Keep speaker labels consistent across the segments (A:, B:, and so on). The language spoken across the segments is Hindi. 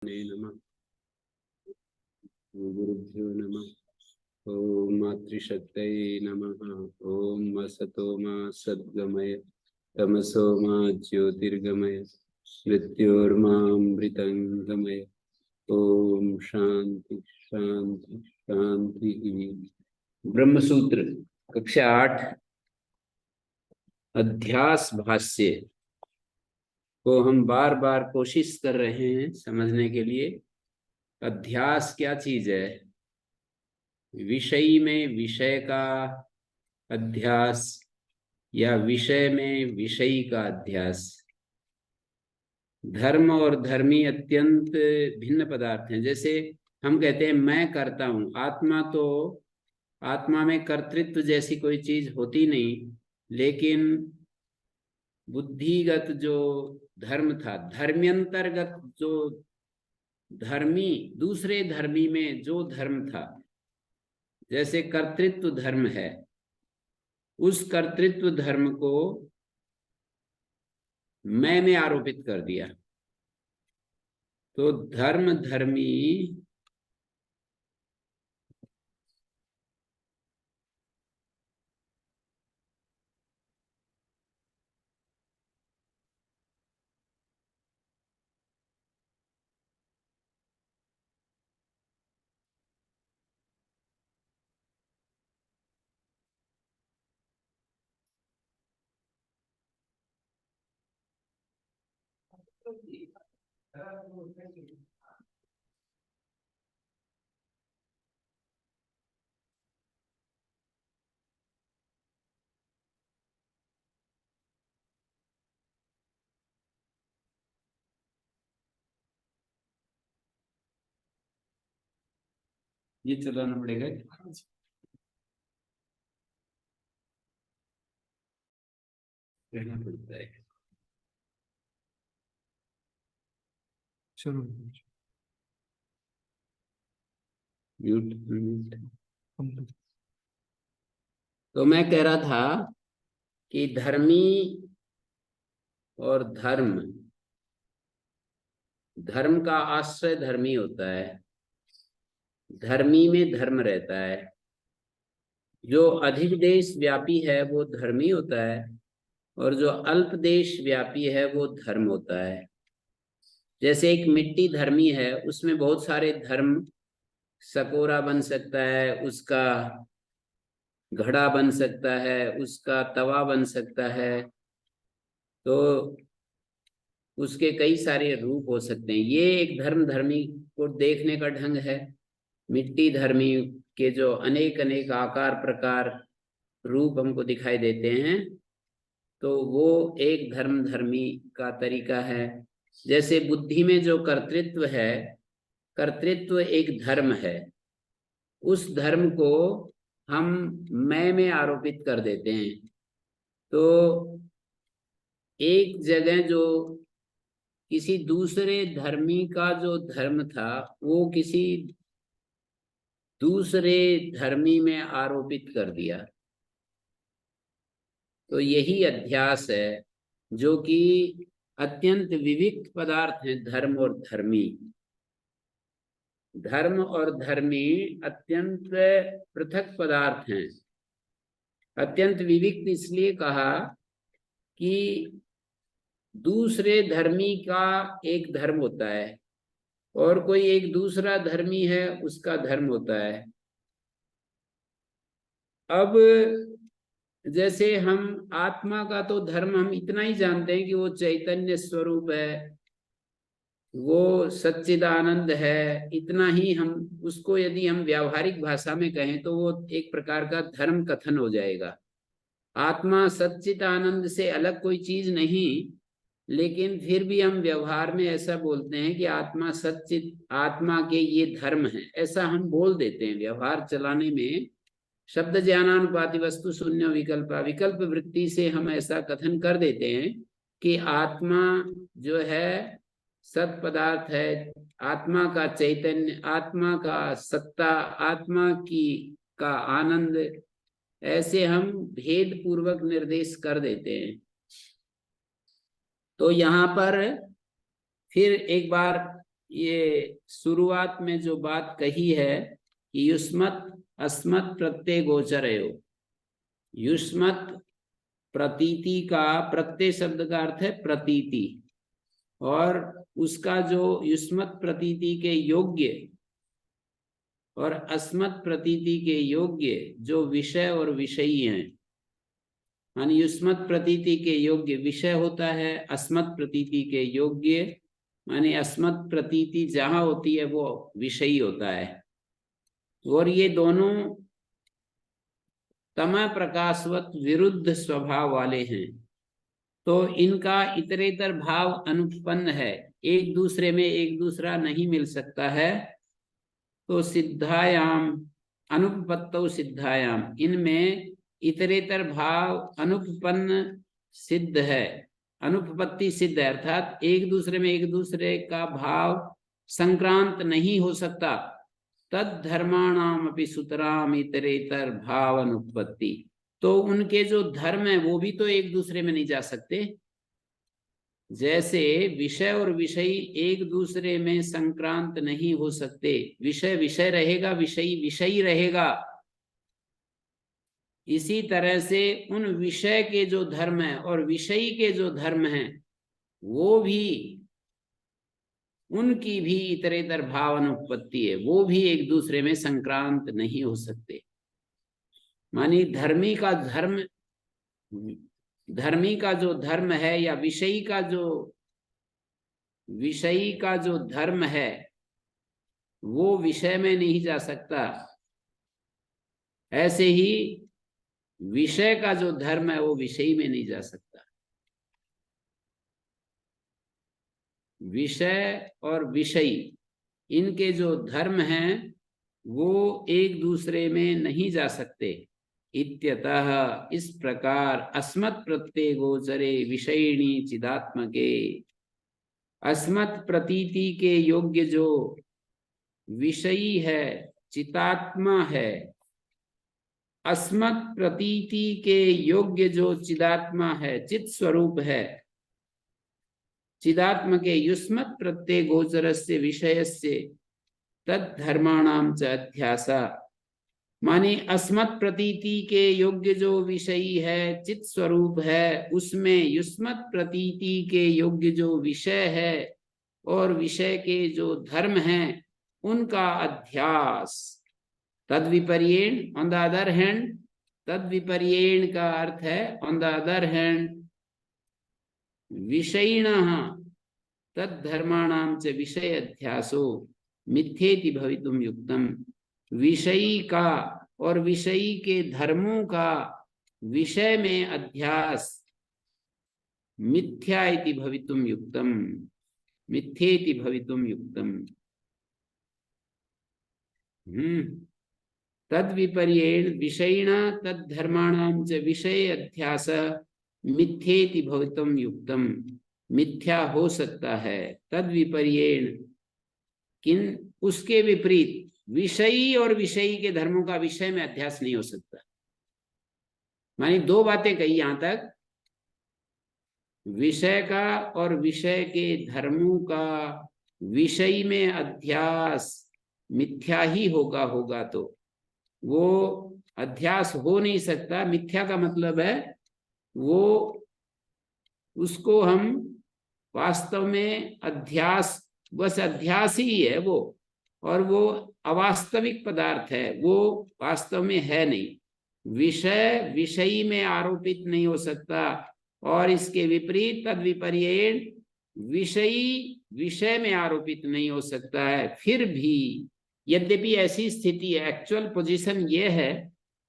A: नमः। गुरुभ्यो नमः। ओम मातृशक्तये नमः। ओम असतो मा सद्गमय तमसो मा ज्योतिर्गमय मृत्योर्मामृतंगमय। ओम शांति शांति शांति। ब्रह्मसूत्र कक्षा 8 अध्यास भाष्य को हम बार बार कोशिश कर रहे हैं समझने के लिए। अध्यास क्या चीज है? विषय में विषय का अध्यास या विषय में विषयी का अध्यास। धर्म और धर्मी अत्यंत भिन्न पदार्थ हैं। जैसे हम कहते हैं मैं करता हूं, आत्मा में कर्तृत्व जैसी कोई चीज होती नहीं, लेकिन बुद्धिगत जो धर्म था, धर्म्यंतर्गत जो धर्मी, दूसरे धर्मी में जो धर्म था, जैसे कर्तृत्व धर्म है, उस कर्तृत्व धर्म को मैंने आरोपित कर दिया। तो धर्म धर्मी ये चलाना पड़ेगा, रहना पड़ता है।
B: चलो
A: म्यूट। तो मैं कह रहा था कि धर्मी और धर्म का आश्रय धर्मी होता है। धर्मी में धर्म रहता है। जो अधिक देश व्यापी है वो धर्मी होता है, और जो अल्प देश व्यापी है वो धर्म होता है। जैसे एक मिट्टी धर्मी है, उसमें बहुत सारे धर्म, सकोरा बन सकता है, उसका घड़ा बन सकता है, उसका तवा बन सकता है, तो उसके कई सारे रूप हो सकते हैं। ये एक धर्म धर्मी को देखने का ढंग है। मिट्टी धर्मी के जो अनेक अनेक आकार प्रकार रूप हमको दिखाई देते हैं, तो वो एक धर्म धर्मी का तरीका है। जैसे बुद्धि में जो कर्तृत्व है, कर्तृत्व एक धर्म है। उस धर्म को हम मैं में आरोपित कर देते हैं। तो एक जगह जो किसी दूसरे धर्मी का जो धर्म था, वो किसी दूसरे धर्मी में आरोपित कर दिया। तो यही अध्यास है, जो कि अत्यंत विविक्त पदार्थ हैं। धर्म और धर्मी, धर्म और धर्मी अत्यंत पृथक पदार्थ हैं। अत्यंत विविक्त इसलिए कहा कि दूसरे धर्मी का एक धर्म होता है, और कोई एक दूसरा धर्मी है, उसका धर्म होता है। अब जैसे हम आत्मा का तो धर्म हम इतना ही जानते हैं कि वो चैतन्य स्वरूप है, वो सच्चिदानंद है। इतना ही हम उसको, यदि हम व्यावहारिक भाषा में कहें तो वो एक प्रकार का धर्म कथन हो जाएगा। आत्मा सच्चिदानंद से अलग कोई चीज नहीं, लेकिन फिर भी हम व्यवहार में ऐसा बोलते हैं कि आत्मा सच्चित, आत्मा के ये धर्म है, ऐसा हम बोल देते हैं व्यवहार चलाने में। शब्द ज्ञानानुपाति वस्तु शून्य विकल्प वृत्ति से हम ऐसा कथन कर देते हैं कि आत्मा जो है सत पदार्थ है, आत्मा का चैतन्य, आत्मा का सत्ता, आत्मा की का आनंद, ऐसे हम भेद पूर्वक निर्देश कर देते हैं। तो यहाँ पर फिर एक बार ये शुरुआत में जो बात कही है कि युष्मत अस्मत् प्रत्यय गोचरयो, युष्मत प्रतीति का, प्रत्यय शब्द का अर्थ है प्रतीति, और उसका जो युष्मत प्रतीति के योग्य और अस्मत् प्रतीति के योग्य जो विषय और विषयी हैं, मानी युष्मत प्रतीति के योग्य विषय होता है, अस्मत् प्रतीति के योग्य माने अस्मत् प्रतीति जहां होती है वो विषयी होता है। और ये दोनों तमः प्रकाशवत विरुद्ध स्वभाव वाले हैं, तो इनका इतरेतर भाव अनुपन्न है, एक दूसरे में एक दूसरा नहीं मिल सकता है। तो सिद्धायाम अनुपपत्तौ सिद्धायाम, इनमें इतरेतर भाव अनुपपन्न सिद्ध है, अनुपपत्ति सिद्ध है, अर्थात एक दूसरे में एक दूसरे का भाव संक्रांत नहीं हो सकता। तद धर्माणाम अपि सुतराम इतरेतर भाव अनुपपत्ति, तो उनके जो धर्म है वो भी तो एक दूसरे में नहीं जा सकते। जैसे विषय और विषयी एक दूसरे में संक्रांत नहीं हो सकते, विषय विषय रहेगा, विषयी विषयी रहेगा, इसी तरह से उन विषय के जो धर्म है और विषयी के जो धर्म हैं वो भी, उनकी भी इतरेतर भाव अनुपपत्ति है, वो भी एक दूसरे में संक्रांत नहीं हो सकते। मानी धर्मी का धर्म, धर्मी का जो धर्म है या विषयी का जो धर्म है वो विषय में नहीं जा सकता, ऐसे ही विषय का जो धर्म है वो विषयी में नहीं जा सकता। विषय और विषयी इनके जो धर्म हैं वो एक दूसरे में नहीं जा सकते। इत्यतः, इस प्रकार अस्मत् प्रत्यय गोचरे विषयिणी चिदात्मके, अस्मत् प्रतीति के योग्य जो विषयी है चितात्मा है, अस्मत् प्रतीति के योग्य जो चिदात्मा है, चित स्वरूप है, चिदात्म के युष्मत् प्रत्यय गोचरस्य विषयस्य तद धर्माणाम च अध्यासा, माने अस्मत् प्रतीति के योग्य जो विषयी है, चित स्वरूप है, उसमें युष्मत् प्रतीति के योग्य जो विषय है और विषय के जो धर्म हैं उनका अध्यास। तद विपर्येण, ऑन द अदर हैंड, तद विपर्येण का अर्थ है ऑन द अदर हैंड, विषयिणः तद धर्माणाम च विषय अध्यासो मिथ्येति भवितुम युक्तम, विषयी का और विषयी के धर्मों का विषय में अध्यास मिथ्या इति भवितुम युक्तम, मिथ्येति भवितुम युक्तम। तद विपर्येण विषयिणा तद धर्माणाम च विषय अध्यास मिथ्येति भवितुम युक्तम, मिथ्या हो सकता है। तद विपर्येण, किन उसके विपरीत, विषयी और विषयी के धर्मों का विषय में अध्यास नहीं हो सकता। मानी दो बातें कही यहां तक, विषय का और विषय के धर्मों का विषयी में अध्यास मिथ्या ही होगा तो वो अध्यास हो नहीं सकता। मिथ्या का मतलब है वो, उसको हम वास्तव में अध्यास, बस अध्यास ही है वो, और वो अवास्तविक पदार्थ है, वो वास्तव में है नहीं। विषय विषयी में आरोपित नहीं हो सकता, और इसके विपरीत तद विपर्येण विषयी विषय में आरोपित नहीं हो सकता है। फिर भी यद्यपि ऐसी स्थिति है, एक्चुअल पोजीशन ये है,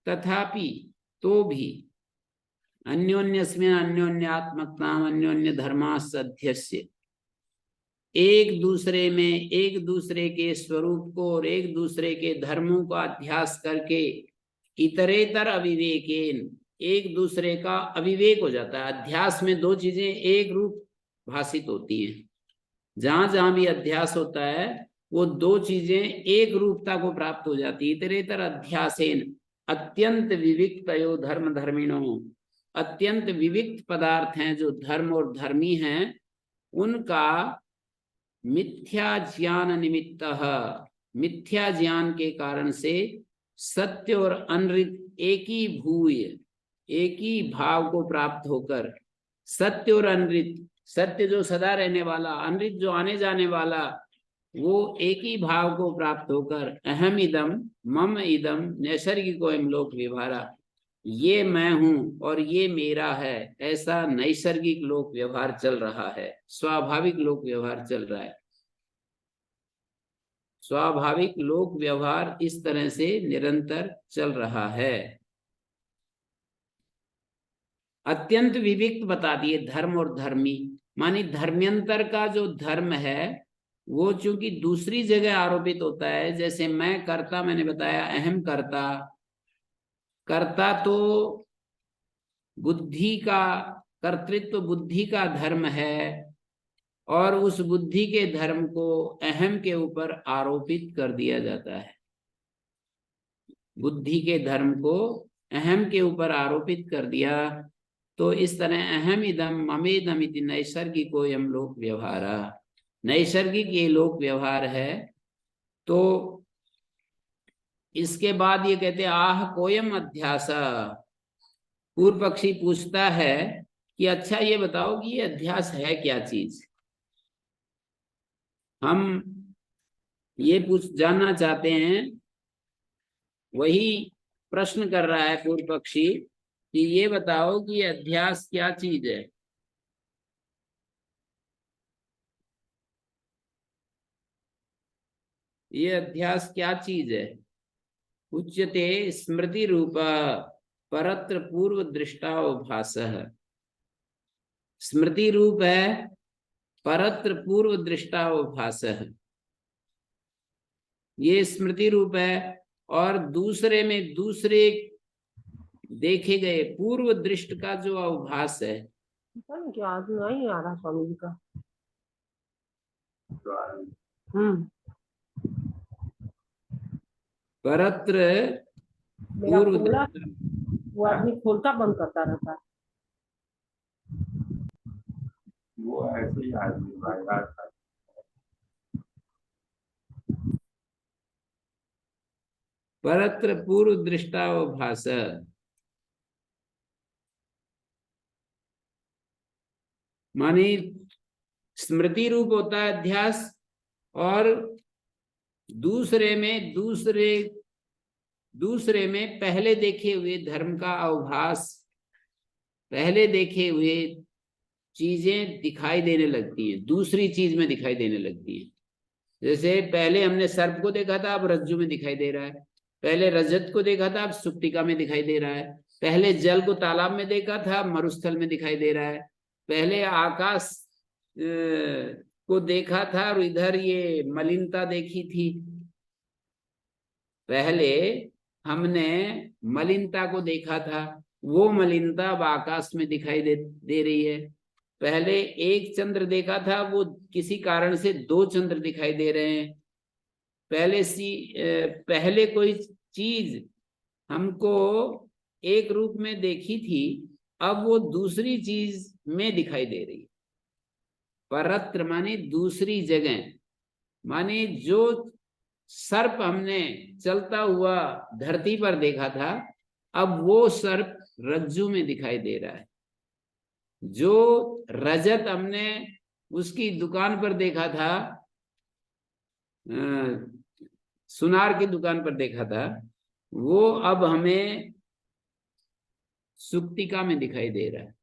A: तथापि तो भी अन्योन्यस्मिन् अन्योन्यात्मकताम अन्योन्य धर्मास्यध्यस्य, एक दूसरे में एक दूसरे के स्वरूप को और एक दूसरे के धर्मों का अध्यास करके इतरेतर अविवेकेन, एक दूसरे का अविवेक हो जाता है। अध्यास में दो चीजें एक रूप भाषित होती हैं, जहां जहां भी अध्यास होता है वो दो चीजें एक रूपता को प्राप्त हो जाती है। इतरेतर अध्यासेन अत्यंत विविक्तयो धर्म धर्मिणो, अत्यंत विविक्त पदार्थ हैं जो धर्म और धर्मी हैं, उनका मिथ्या ज्ञान निमित्तः, मिथ्या ज्ञान के कारण से सत्य और अनृत एक ही भूय, एक ही भाव को प्राप्त होकर, सत्य और अनृत, सत्य जो सदा रहने वाला, अनृत जो आने जाने वाला, वो एक ही भाव को प्राप्त होकर अहम इदम मम इदम नैसर्गिको एवं लोक व्यवहारा, ये मैं हूं और ये मेरा है, ऐसा नैसर्गिक लोक व्यवहार चल रहा है, स्वाभाविक लोक व्यवहार चल रहा है। स्वाभाविक लोक व्यवहार इस तरह से निरंतर चल रहा है। अत्यंत विविक्त बता दिए धर्म और धर्मी, मानी धर्म्यंतर का जो धर्म है वो चूंकि दूसरी जगह आरोपित होता है, जैसे मैं कर्ता, मैंने बताया अहम कर्ता, कर्ता तो बुद्धि का, कर्तृत्व बुद्धि का धर्म है, और उस बुद्धि के धर्म को अहम के ऊपर आरोपित कर दिया जाता है। बुद्धि के धर्म को अहम के ऊपर आरोपित कर दिया, तो इस तरह अहम इदम ममेदम इति नैसर्गिको यम लोक व्यवहारा, नैसर्गिक ये लोक व्यवहार है। तो इसके बाद ये कहते आह कोयम अध्यास, पूर्व पक्षी पूछता है कि अच्छा ये बताओ कि ये अध्यास है क्या चीज। हम ये जानना चाहते हैं, वही प्रश्न कर रहा है पूर्व पक्षी कि ये बताओ कि ये अध्यास क्या चीज है। ये अध्यास क्या चीज है। उच्यते स्मृति रूप परत्र पूर्व दृष्टावभासः, स्मृति रूप है परत्र पूर्व दृष्टावभासः, ये स्मृति रूप है, और दूसरे में दूसरे देखे गए पूर्व दृष्ट का जो अवभास है।
B: क्या आज नहीं आ रहा स्वामी जी का।
A: परत्र
B: मेरा
A: पूर्व
B: खोला, वो आदमी खोलता बंद करता रहता है।
C: वो ऐसे ही आदमी भाई
A: परत्र पूर्व दृष्टावभास, मानी स्मृति रूप होता है अध्यास, और दूसरे में पहले देखे हुए धर्म का अवभास, पहले देखे हुए चीजें दिखाई देने लगती हैं, दूसरी चीज में दिखाई देने लगती है। जैसे पहले हमने सर्प को देखा था, अब रज्जु में दिखाई दे रहा है। पहले रजत को देखा था, अब सुप्तिका में दिखाई दे रहा है। पहले जल को तालाब में देखा था, मरुस्थल में दिखाई दे रहा है। पहले आकाश को देखा था और इधर ये मलिनता देखी थी। पहले हमने मलिनता को देखा था, वो मलिनता अब आकाश में दिखाई दे रही है। पहले एक चंद्र देखा था, वो किसी कारण से दो चंद्र दिखाई दे रहे हैं। पहले कोई चीज हमको एक रूप में देखी थी, अब वो दूसरी चीज में दिखाई दे रही है। परत्र माने दूसरी जगह, माने जो सर्प हमने चलता हुआ धरती पर देखा था, अब वो सर्प रज्जु में दिखाई दे रहा है। जो रजत हमने उसकी दुकान पर देखा था, सुनार की दुकान पर देखा था, वो अब हमें सुक्तिका में दिखाई दे रहा है।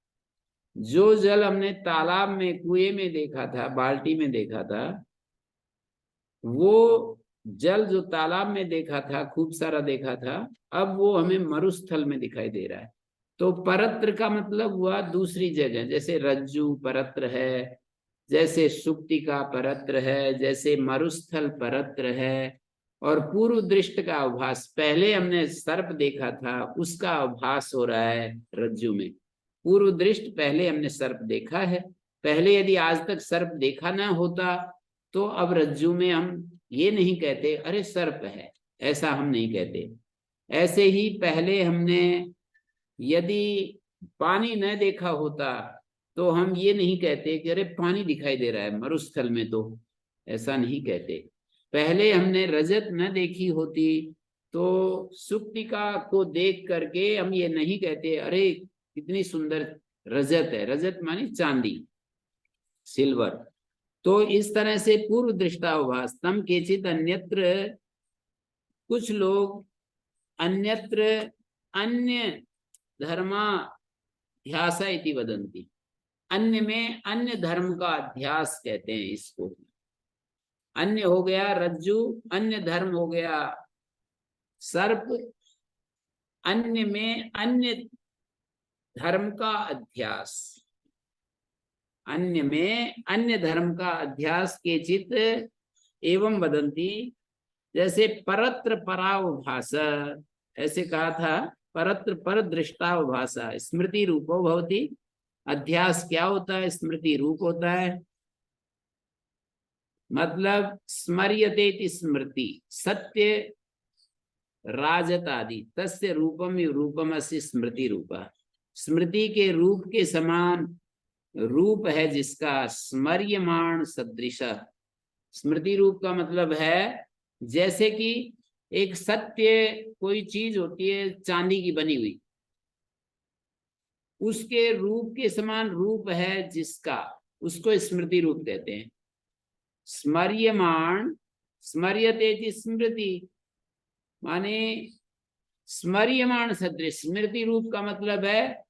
A: जो जल हमने तालाब में, कुएं में देखा था, बाल्टी में देखा था, वो जल जो तालाब में देखा था, खूब सारा देखा था, अब वो हमें मरुस्थल में दिखाई दे रहा है। तो परत्र का मतलब हुआ दूसरी जगह, जैसे रज्जु परत्र है, जैसे सुक्तिका परत्र है, जैसे मरुस्थल परत्र है। और पूर्व दृष्ट का आभास, पहले हमने सर्प देखा था उसका आभास हो रहा है रज्जु में। पूर्व दृष्ट, पहले हमने सर्प देखा है। पहले यदि आज तक सर्प देखा ना होता तो अब रज्जु में हम ये नहीं कहते अरे सर्प है, ऐसा हम नहीं कहते। ऐसे ही पहले हमने यदि पानी न देखा होता तो हम ये नहीं कहते कि अरे पानी दिखाई दे रहा है मरुस्थल में, तो ऐसा नहीं कहते। पहले हमने रजत न देखी होती तो सुक्तिका को देख करके हम ये नहीं कहते अरे कितनी सुंदर रजत है। रजत मानी चांदी, सिल्वर। तो इस तरह से पूर्व दृष्टाभास तम केचित अन्यत्र, कुछ लोग अन्यत्र अन्य धर्माध्यास इति वदन्ति, अन्य में अन्य धर्म का अध्यास कहते हैं इसको। अन्य हो गया रज्जु, अन्य धर्म हो गया सर्प, अन्य में अन्य धर्म का अध्यास, अन्य में अन्य धर्म का अध्यास के चित एवं वदंती। जैसे परत्र परावभास, ऐसे कहा था, परत्र पर दृष्टावभाषा स्मृति रूपो भवति। अध्यास क्या होता है? स्मृति रूप होता है। मतलब स्मर्यते स्मृति, सत्य राजत आदि तस्य रूपम रूपमस्य स्मृति रूपा। स्मृति के रूप के समान रूप है जिसका स्मर्यमाण सदृश। स्मृति रूप का मतलब है जैसे कि एक सत्य कोई चीज होती है चांदी की बनी हुई, उसके रूप के समान रूप है जिसका, उसको स्मृति रूप कहते हैं। स्मर्यमाण, स्मर्यते स्मृति माने स्मर्यमाण सदृश। स्मृति रूप का मतलब है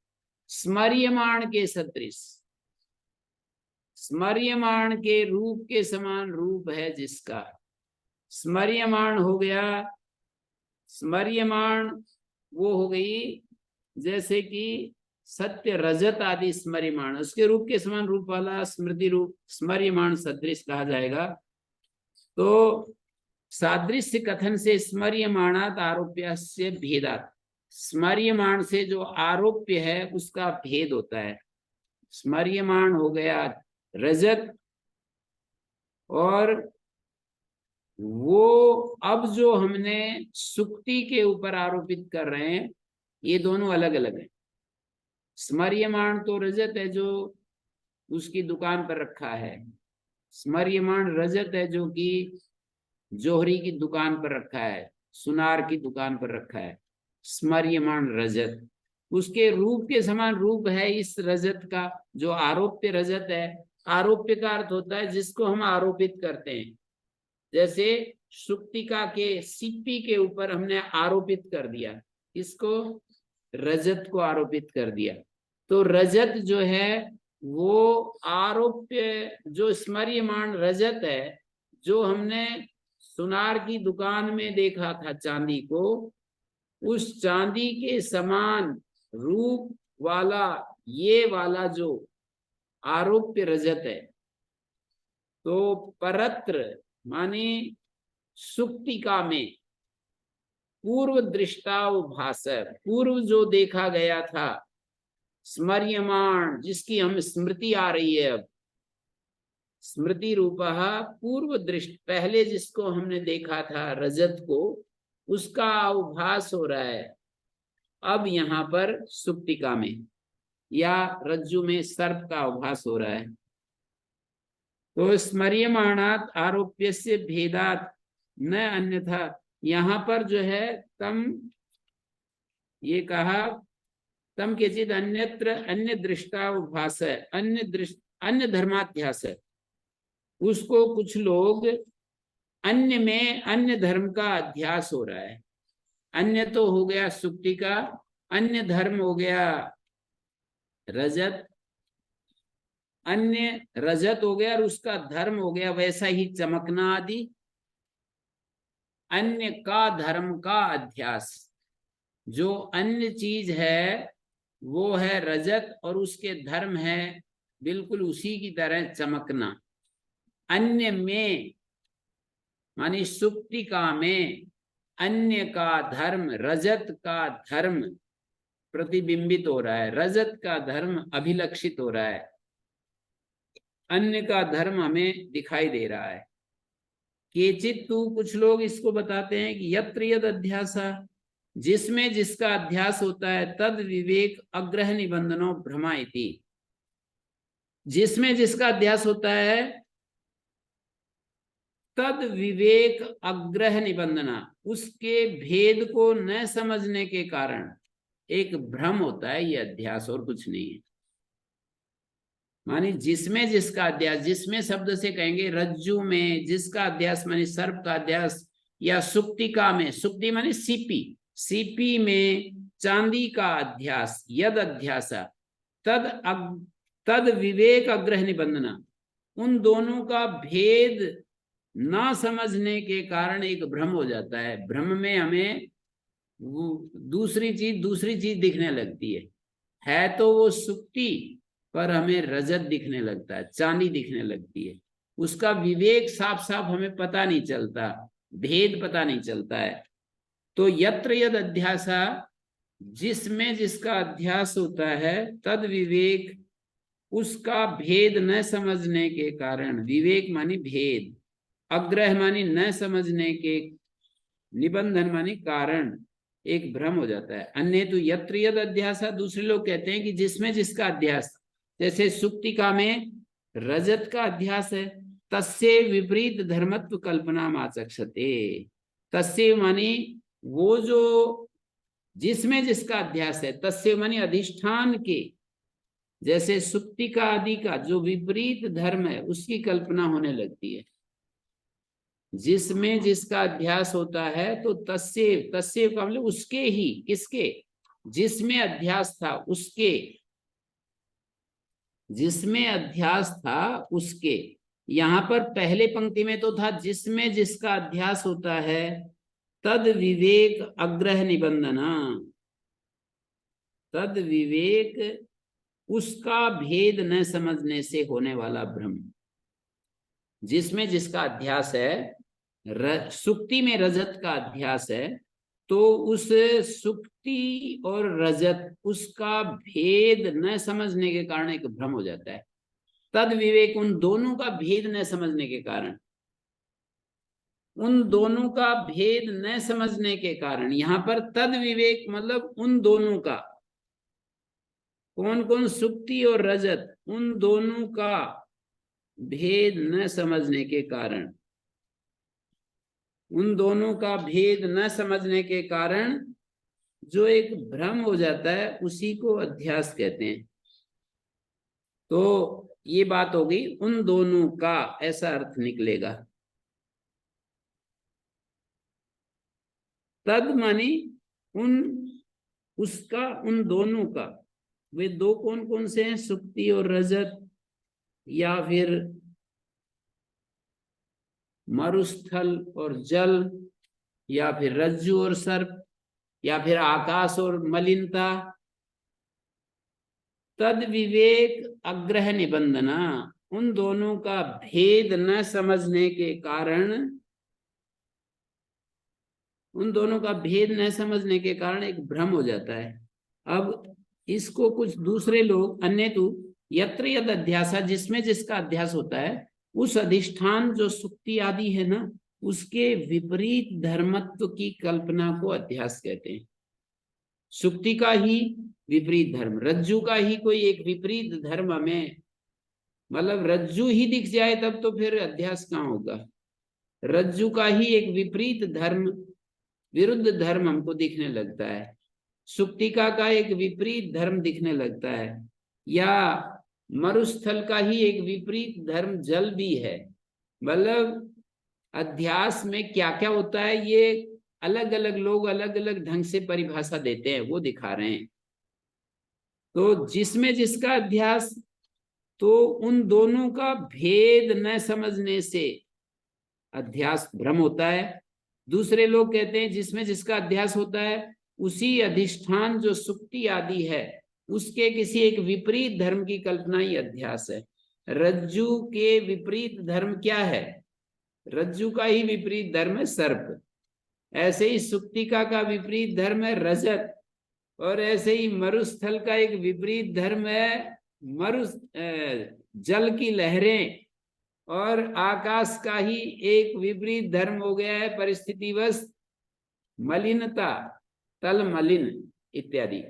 A: स्मर्यमाण के सदृश, स्मर्यमाण के रूप के समान रूप है जिसका। स्मर्यमाण हो गया, स्मर्यमाण वो हो गई जैसे कि सत्य रजत आदि स्मर्यमाण, उसके रूप के समान रूप वाला स्मृति रूप स्मर्यमाण सदृश कहा जाएगा। तो सादृश्य कथन से स्मर्यमाणात आरोप्य से भेदात, स्मर्यमाण से जो आरोप्य है उसका भेद होता है। स्मर्यमाण हो गया रजत, और वो अब जो हमने सुक्ति के ऊपर आरोपित कर रहे हैं ये दोनों अलग अलग हैं। स्मर्यमाण तो रजत है जो उसकी दुकान पर रखा है, स्मर्यमाण रजत है जो कि जोहरी की दुकान पर रखा है, सुनार की दुकान पर रखा है। स्मर्यमाण रजत उसके रूप के समान रूप है इस रजत का, जो आरोप्य रजत है। आरोप्य का अर्थ होता है जिसको हम आरोपित करते हैं। जैसे सुक्तिका के सिप्पी के ऊपर हमने आरोपित कर दिया, इसको रजत को आरोपित कर दिया। तो रजत जो है वो आरोप्य, जो स्मर्यमाण रजत है जो हमने सुनार की दुकान में देखा था चांदी को, उस चांदी के समान रूप वाला ये वाला जो आरोप्य रजत है। तो परत्र माने सुक्तिका में पूर्व दृष्टावभास, पूर्व जो देखा गया था, स्मर्यमाण जिसकी हम स्मृति आ रही है, अब स्मृति रूपः पूर्व दृष्ट, पहले जिसको हमने देखा था रजत को, उसका अवभास हो रहा है अब यहाँ पर सुक्तिका में, या रज्जु में सर्प का अवभास हो रहा है। तो स्मर्यमाणात आरोप्य से भेदात न अन्यथा, यहाँ पर जो है तम ये कहा तम केचित अन्यत्र अन्य दृष्टावभास है, अन्य धर्माध्यास है, उसको कुछ लोग अन्य में अन्य धर्म का अध्यास हो रहा है। अन्य तो हो गया सुक्तिका, अन्य धर्म हो गया रजत, अन्य रजत हो गया और उसका धर्म हो गया वैसा ही चमकना आदि। अन्य का धर्म का अध्यास, जो अन्य चीज है वो है रजत और उसके धर्म है बिल्कुल उसी की तरह चमकना। अन्य में मानी सुक्तिका में अन्य का धर्म, रजत का धर्म प्रतिबिंबित हो रहा है, रजत का धर्म अभिलक्षित हो रहा है, अन्य का धर्म हमें दिखाई दे रहा है। केचित तू, कुछ लोग इसको बताते हैं कि यत्र यद अध्यासा, जिसमें जिसका अध्यास होता है, तद विवेक अग्रह निबंधनो भ्रमा इति, जिसमें जिसका अध्यास होता है तद विवेक अग्रह निबंधना, उसके भेद को न समझने के कारण एक भ्रम होता है, ये अध्यास और कुछ नहीं है। मानी जिसमें जिसका अध्यास, जिसमें शब्द से कहेंगे रज्जु में जिसका अध्यास मानी सर्प का अध्यास, या सुक्तिका में, सुक्ति मानी सीपी, सीपी में चांदी का अध्यास, यद अध्यास तद विवेक अग्रह निबंधना, उन दोनों का भेद ना समझने के कारण एक भ्रम हो जाता है। भ्रम में हमें वो दूसरी चीज दिखने लगती है तो वो सुक्ति, पर हमें रजत दिखने लगता है, चांदी दिखने लगती है। उसका विवेक साफ साफ हमें पता नहीं चलता, भेद पता नहीं चलता है। तो यत्र यद अध्यासा, जिसमें जिसका अध्यास होता है, तद विवेक, उसका भेद न समझने के कारण, विवेक मानी भेद, अग्रह मानी न समझने के, निबंधन मानी कारण, एक भ्रम हो जाता है। अन्य तो यत्र यद अध्यासा, दूसरे लोग कहते हैं कि जिसमें जिसका अध्यास, जैसे सुक्तिका में रजत का अध्यास है, तस्य विपरीत धर्मत्व कल्पना माचक्षते, तस्य मानी वो जो जिसमें जिसका अध्यास है, तस्य मानी अधिष्ठान के, जैसे सुक्तिका आदि का जो विपरीत धर्म है उसकी कल्पना होने लगती है। जिसमें जिसका अध्यास होता है तो तस्य, तस्य का मतलब उसके ही, किसके, जिसमें अध्यास था उसके, जिसमें अध्यास था उसके। यहां पर पहले पंक्ति में तो था जिसमें जिसका अध्यास होता है तद विवेक अग्रह निबंधना, तद विवेक उसका भेद न समझने से होने वाला भ्रम। जिसमें जिसका अध्यास है, सुक्ति में रजत का अध्यास है, तो उस सुक्ति और रजत, उसका भेद न समझने के कारण एक भ्रम हो जाता है। तद विवेक, उन दोनों का भेद न समझने के कारण, उन दोनों का भेद न समझने के कारण, यहां पर तद विवेक मतलब उन दोनों का, कौन कौन, सुक्ति और रजत, उन दोनों का भेद न समझने के कारण, उन दोनों का भेद न समझने के कारण जो एक भ्रम हो जाता है उसी को अध्यास कहते हैं। तो ये बात हो गई उन दोनों का, ऐसा अर्थ निकलेगा। तद मानी उन, उसका, उन दोनों का, वे दो कौन कौन से हैं, सुक्ति और रजत, या फिर मरुस्थल और जल, या फिर रज्जु और सर्प, या फिर आकाश और मलिनता। तद विवेक अग्रह निबंधना, उन दोनों का भेद न समझने के कारण, उन दोनों का भेद न समझने के कारण एक भ्रम हो जाता है। अब इसको कुछ दूसरे लोग, अन्य तो यत्र यद अध्यासा, जिसमें जिसका अध्यास होता है, उस अधिष्ठान जो सुक्ति आदि है ना, उसके विपरीत धर्मत्व की कल्पना को अध्यास कहते हैं। सुक्ति का ही विपरीत धर्म, रज्जु का ही कोई एक विपरीत धर्म हमें, मतलब रज्जु ही दिख जाए तब तो फिर अध्यास कहाँ होगा। रज्जु का ही एक विपरीत धर्म, विरुद्ध धर्म हमको दिखने लगता है, सुक्तिका का एक विपरीत धर्म दिखने लगता है, या मरुस्थल का ही एक विपरीत धर्म जल भी है। मतलब अध्यास में क्या क्या होता है ये अलग अलग लोग अलग अलग ढंग से परिभाषा देते हैं, वो दिखा रहे हैं। तो जिसमें जिसका अध्यास, तो उन दोनों का भेद न समझने से अध्यास भ्रम होता है। दूसरे लोग कहते हैं जिसमें जिसका अध्यास होता है उसी अधिष्ठान जो सुक्ति आदि है उसके किसी एक विपरीत धर्म की कल्पना ही अध्यास है। रज्जु के विपरीत धर्म क्या है, रज्जु का ही विपरीत धर्म है सर्प, ऐसे ही सुक्तिका का विपरीत धर्म है रजत, और ऐसे ही मरुस्थल का एक विपरीत धर्म है जल की लहरें, और आकाश का ही एक विपरीत धर्म हो गया है परिस्थितिवश मलिनता, तल मलिन इत्यादि,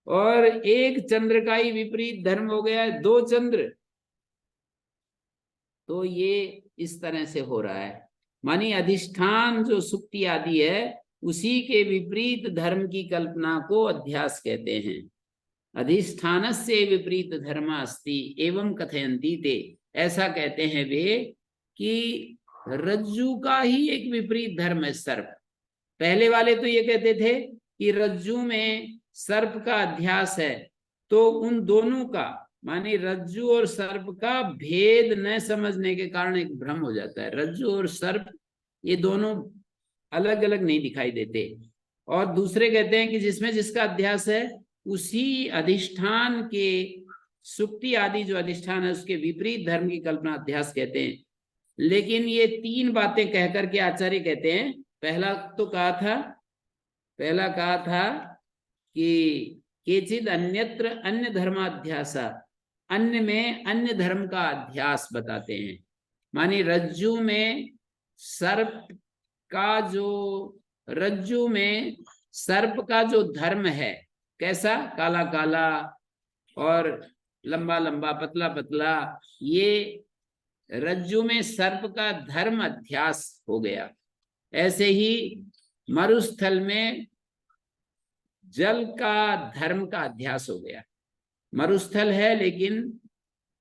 A: और एक चंद्र का ही विपरीत धर्म हो गया है दो चंद्र। तो ये इस तरह से हो रहा है। मानी अधिष्ठान जो सुक्ति आदि है उसी के विपरीत धर्म की कल्पना को अध्यास कहते हैं। अधिष्ठानस्य विपरीत धर्म अस्ति एवं कथयन्ति ते, ऐसा कहते हैं वे कि रज्जु का ही एक विपरीत धर्म है सर्प। पहले वाले तो ये कहते थे कि रज्जु में सर्प का अध्यास है, तो उन दोनों का माने रज्जु और सर्प का भेद न समझने के कारण एक भ्रम हो जाता है। रज्जु और सर्प ये दोनों अलग अलग नहीं दिखाई देते। और दूसरे कहते हैं कि जिसमें जिसका अध्यास है उसी अधिष्ठान के सुक्ति आदि जो अधिष्ठान है उसके विपरीत धर्म की कल्पना अध्यास कहते हैं। लेकिन ये तीन बातें कह करके आचार्य कहते हैं, पहला कहा था कि केचिद अन्यत्र अन्य धर्माध्यास, अन्य में अन्य धर्म का अध्यास बताते हैं। माने रज्जु में सर्प का जो धर्म है कैसा, काला काला और लंबा लंबा पतला पतला, ये रज्जु में सर्प का धर्म अध्यास हो गया। ऐसे ही मरुस्थल में जल का धर्म का अध्यास हो गया। मरुस्थल है लेकिन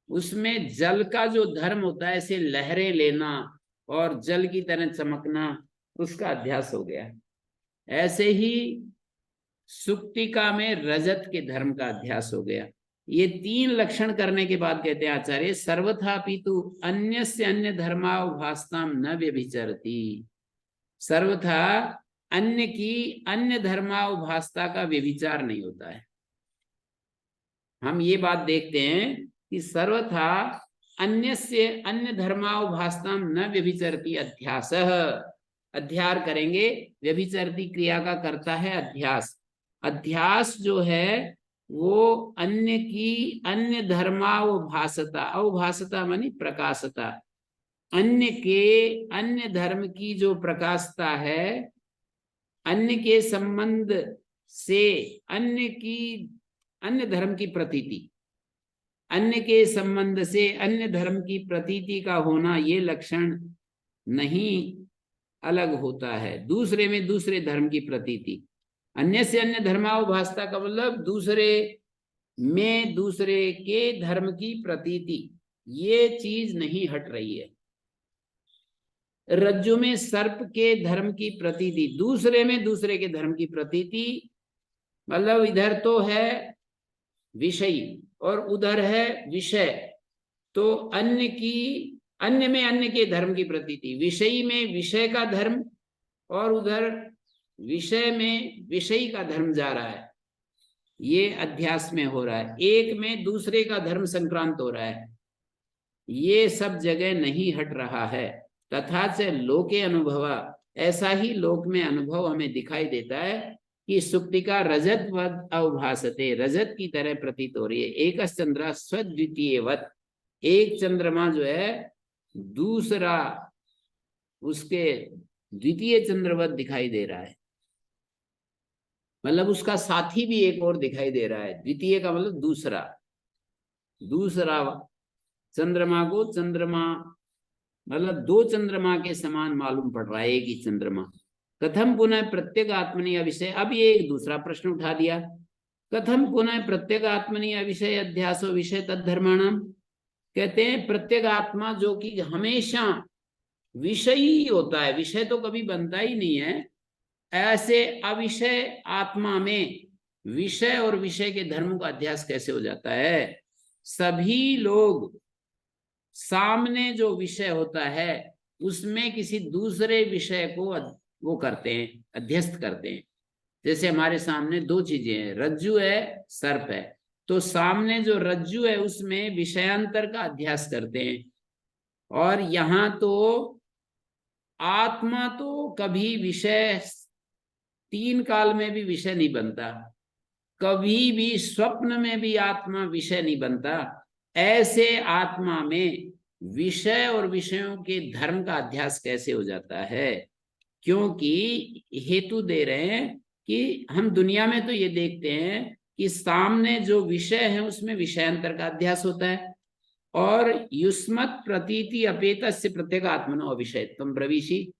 A: उसमें जल का जो धर्म होता है, ऐसे लहरें लेना और जल की तरह चमकना, उसका अध्यास हो गया। ऐसे ही सुक्तिका में रजत के धर्म का अध्यास हो गया। ये तीन लक्षण करने के बाद कहते हैं आचार्य, सर्वथापितु अन्यस्य अन्य धर्मावभासताम न व्यभिचरति। सर्वथा अन्य की अन्य धर्मावभासता का व्यभिचार नहीं होता है। हम ये बात देखते हैं कि सर्वथा अन्यस्य अन्य धर्मावभासताम न व्यभिचरति अध्यासः, अध्यार करेंगे, व्यभिचरति क्रिया का करता है अध्यास। अध्यास जो है वो अन्य की अन्य धर्मावभासता, अवभासता मानी प्रकाशता, अन्य के अन्य धर्म की जो प्रकाशता है, अन्य के संबंध से अन्य धर्म की प्रतीति, अन्य के संबंध से अन्य धर्म की प्रतीति का होना, ये लक्षण नहीं अलग होता है। दूसरे में दूसरे धर्म की प्रतीति, अन्य से अन्य धर्मावभासता का मतलब दूसरे में दूसरे के धर्म की प्रतीति, ये चीज नहीं हट रही है। रज्जु में सर्प के धर्म की प्रतीति, दूसरे में दूसरे के धर्म की प्रतीति, मतलब इधर तो है विषयी और उधर है विषय, तो अन्य में अन्य के धर्म की प्रतीति, विषयी में विषय का धर्म और उधर विषय में विषयी का धर्म जा रहा है, ये अध्यास में हो रहा है। एक में दूसरे का धर्म संक्रांत हो रहा है, ये सब जगह नहीं हट रहा है। तथा च लोके अनुभव, ऐसा ही लोक में अनुभव हमें दिखाई देता है कि सुक्तिका रजतवद अवभासते, रजत की तरह प्रतीत हो रही है। एक चंद्र स्वद्वितीयवत, एक चंद्रमा जो है दूसरा उसके द्वितीय चंद्रवत दिखाई दे रहा है, मतलब उसका साथी भी एक और दिखाई दे रहा है। द्वितीय का मतलब दूसरा चंद्रमा को चंद्रमा मतलब दो चंद्रमा के समान मालूम पड़ रहा है, एक ही चंद्रमा। कथम पुनः प्रत्येक आत्मनि अविषय, अब ये एक दूसरा प्रश्न उठा दिया, कथम पुनः प्रत्येक आत्मनि अविषय अध्यासो विषय तद्धर्माणाम। कहते हैं प्रत्येक आत्मा जो कि हमेशा विषयी होता है, विषय तो कभी बनता ही नहीं है, ऐसे अविषय आत्मा में विषय और विषय के धर्मों का अध्यास कैसे हो जाता है। सभी लोग सामने जो विषय होता है उसमें किसी दूसरे विषय को वो करते हैं, अध्यस्त करते हैं। जैसे हमारे सामने दो चीजें हैं, रज्जु है, सर्प है, तो सामने जो रज्जु है उसमें विषयांतर का अध्यास करते हैं। और यहाँ तो आत्मा तो कभी विषय, तीन काल में भी विषय नहीं बनता, कभी भी स्वप्न में भी आत्मा विषय नहीं बनता। ऐसे आत्मा में विषय और विषयों के धर्म का अध्यास कैसे हो जाता है। क्योंकि हेतु दे रहे हैं कि हम दुनिया में तो ये देखते हैं कि सामने जो विषय है उसमें विषयांतर का अध्यास होता है, और युष्मत् प्रतीति अपेतस्य प्रत्यगात्मनो अविषयत्वम ब्रवीषि,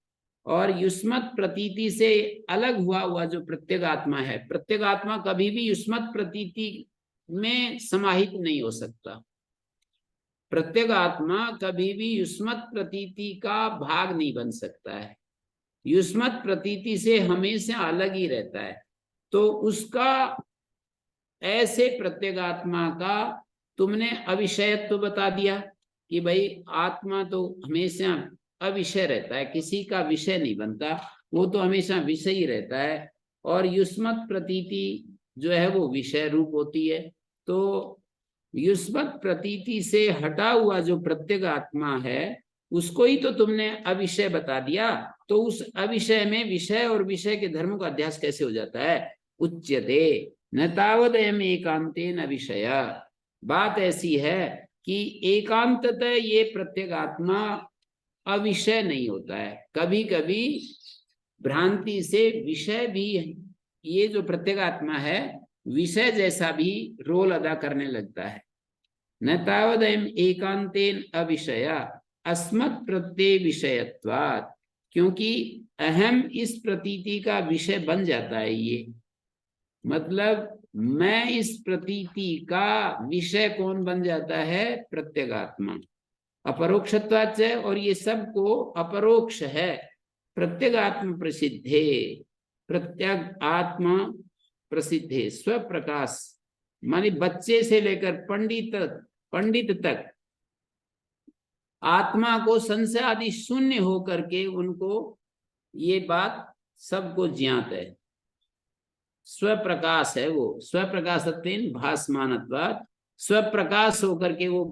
A: और युष्मत् प्रतीति से अलग हुआ जो प्रत्यगात्मा है, प्रत्यगात्मा कभी भी युष्मत् प्रतीति में समाहित नहीं हो सकता। प्रत्यगात्मा कभी भी युष्मत् प्रतीति का भाग नहीं बन सकता है, युष्मत् प्रतीति से हमेशा अलग ही रहता है। तो उसका ऐसे प्रत्यगात्मा का तुमने अविषयत्व बता दिया कि भाई आत्मा तो हमेशा अविषय रहता है, किसी का विषय नहीं बनता, वो तो हमेशा विषय ही रहता है, और युष्मत् प्रतीति जो है वो विषय रूप होती है। तो युष्मत् प्रतीति से हटा हुआ जो प्रत्यगात्मा है उसको ही तो तुमने अविषय बता दिया। तो उस अविषय में विषय और विषय के धर्मों का अध्यास कैसे हो जाता है? उच्यते न तावदयम् एकांतेन अविषय। बात ऐसी है कि एकांततः ये प्रत्यगात्मा अविषय नहीं होता है, कभी कभी भ्रांति से विषय भी, ये जो प्रत्यगात्मा है विषय जैसा भी रोल अदा करने लगता है। न तावदयम् एकांतेन अविषय अस्मत् प्रत्यय विषयत्वात्, क्योंकि अहम इस प्रतीति का विषय बन जाता है। ये मतलब मैं इस प्रतीति का विषय कौन बन जाता है? प्रत्यगात्मा। अपरोक्षत्वाच्च, और ये सब को अपरोक्ष है। प्रत्यगात्म प्रसिद्धे, प्रत्यग आत्मा प्रसिद्धे स्वप्रकाश, मानी बच्चे से लेकर पंडित तक आत्मा को संशय आदि शून्य होकर के उनको ये बात सबको ज्ञात है। स्वप्रकाश है वो, स्वप्रकाशत्वेन भासमानत्वात्, स्वप्रकाश होकर के वो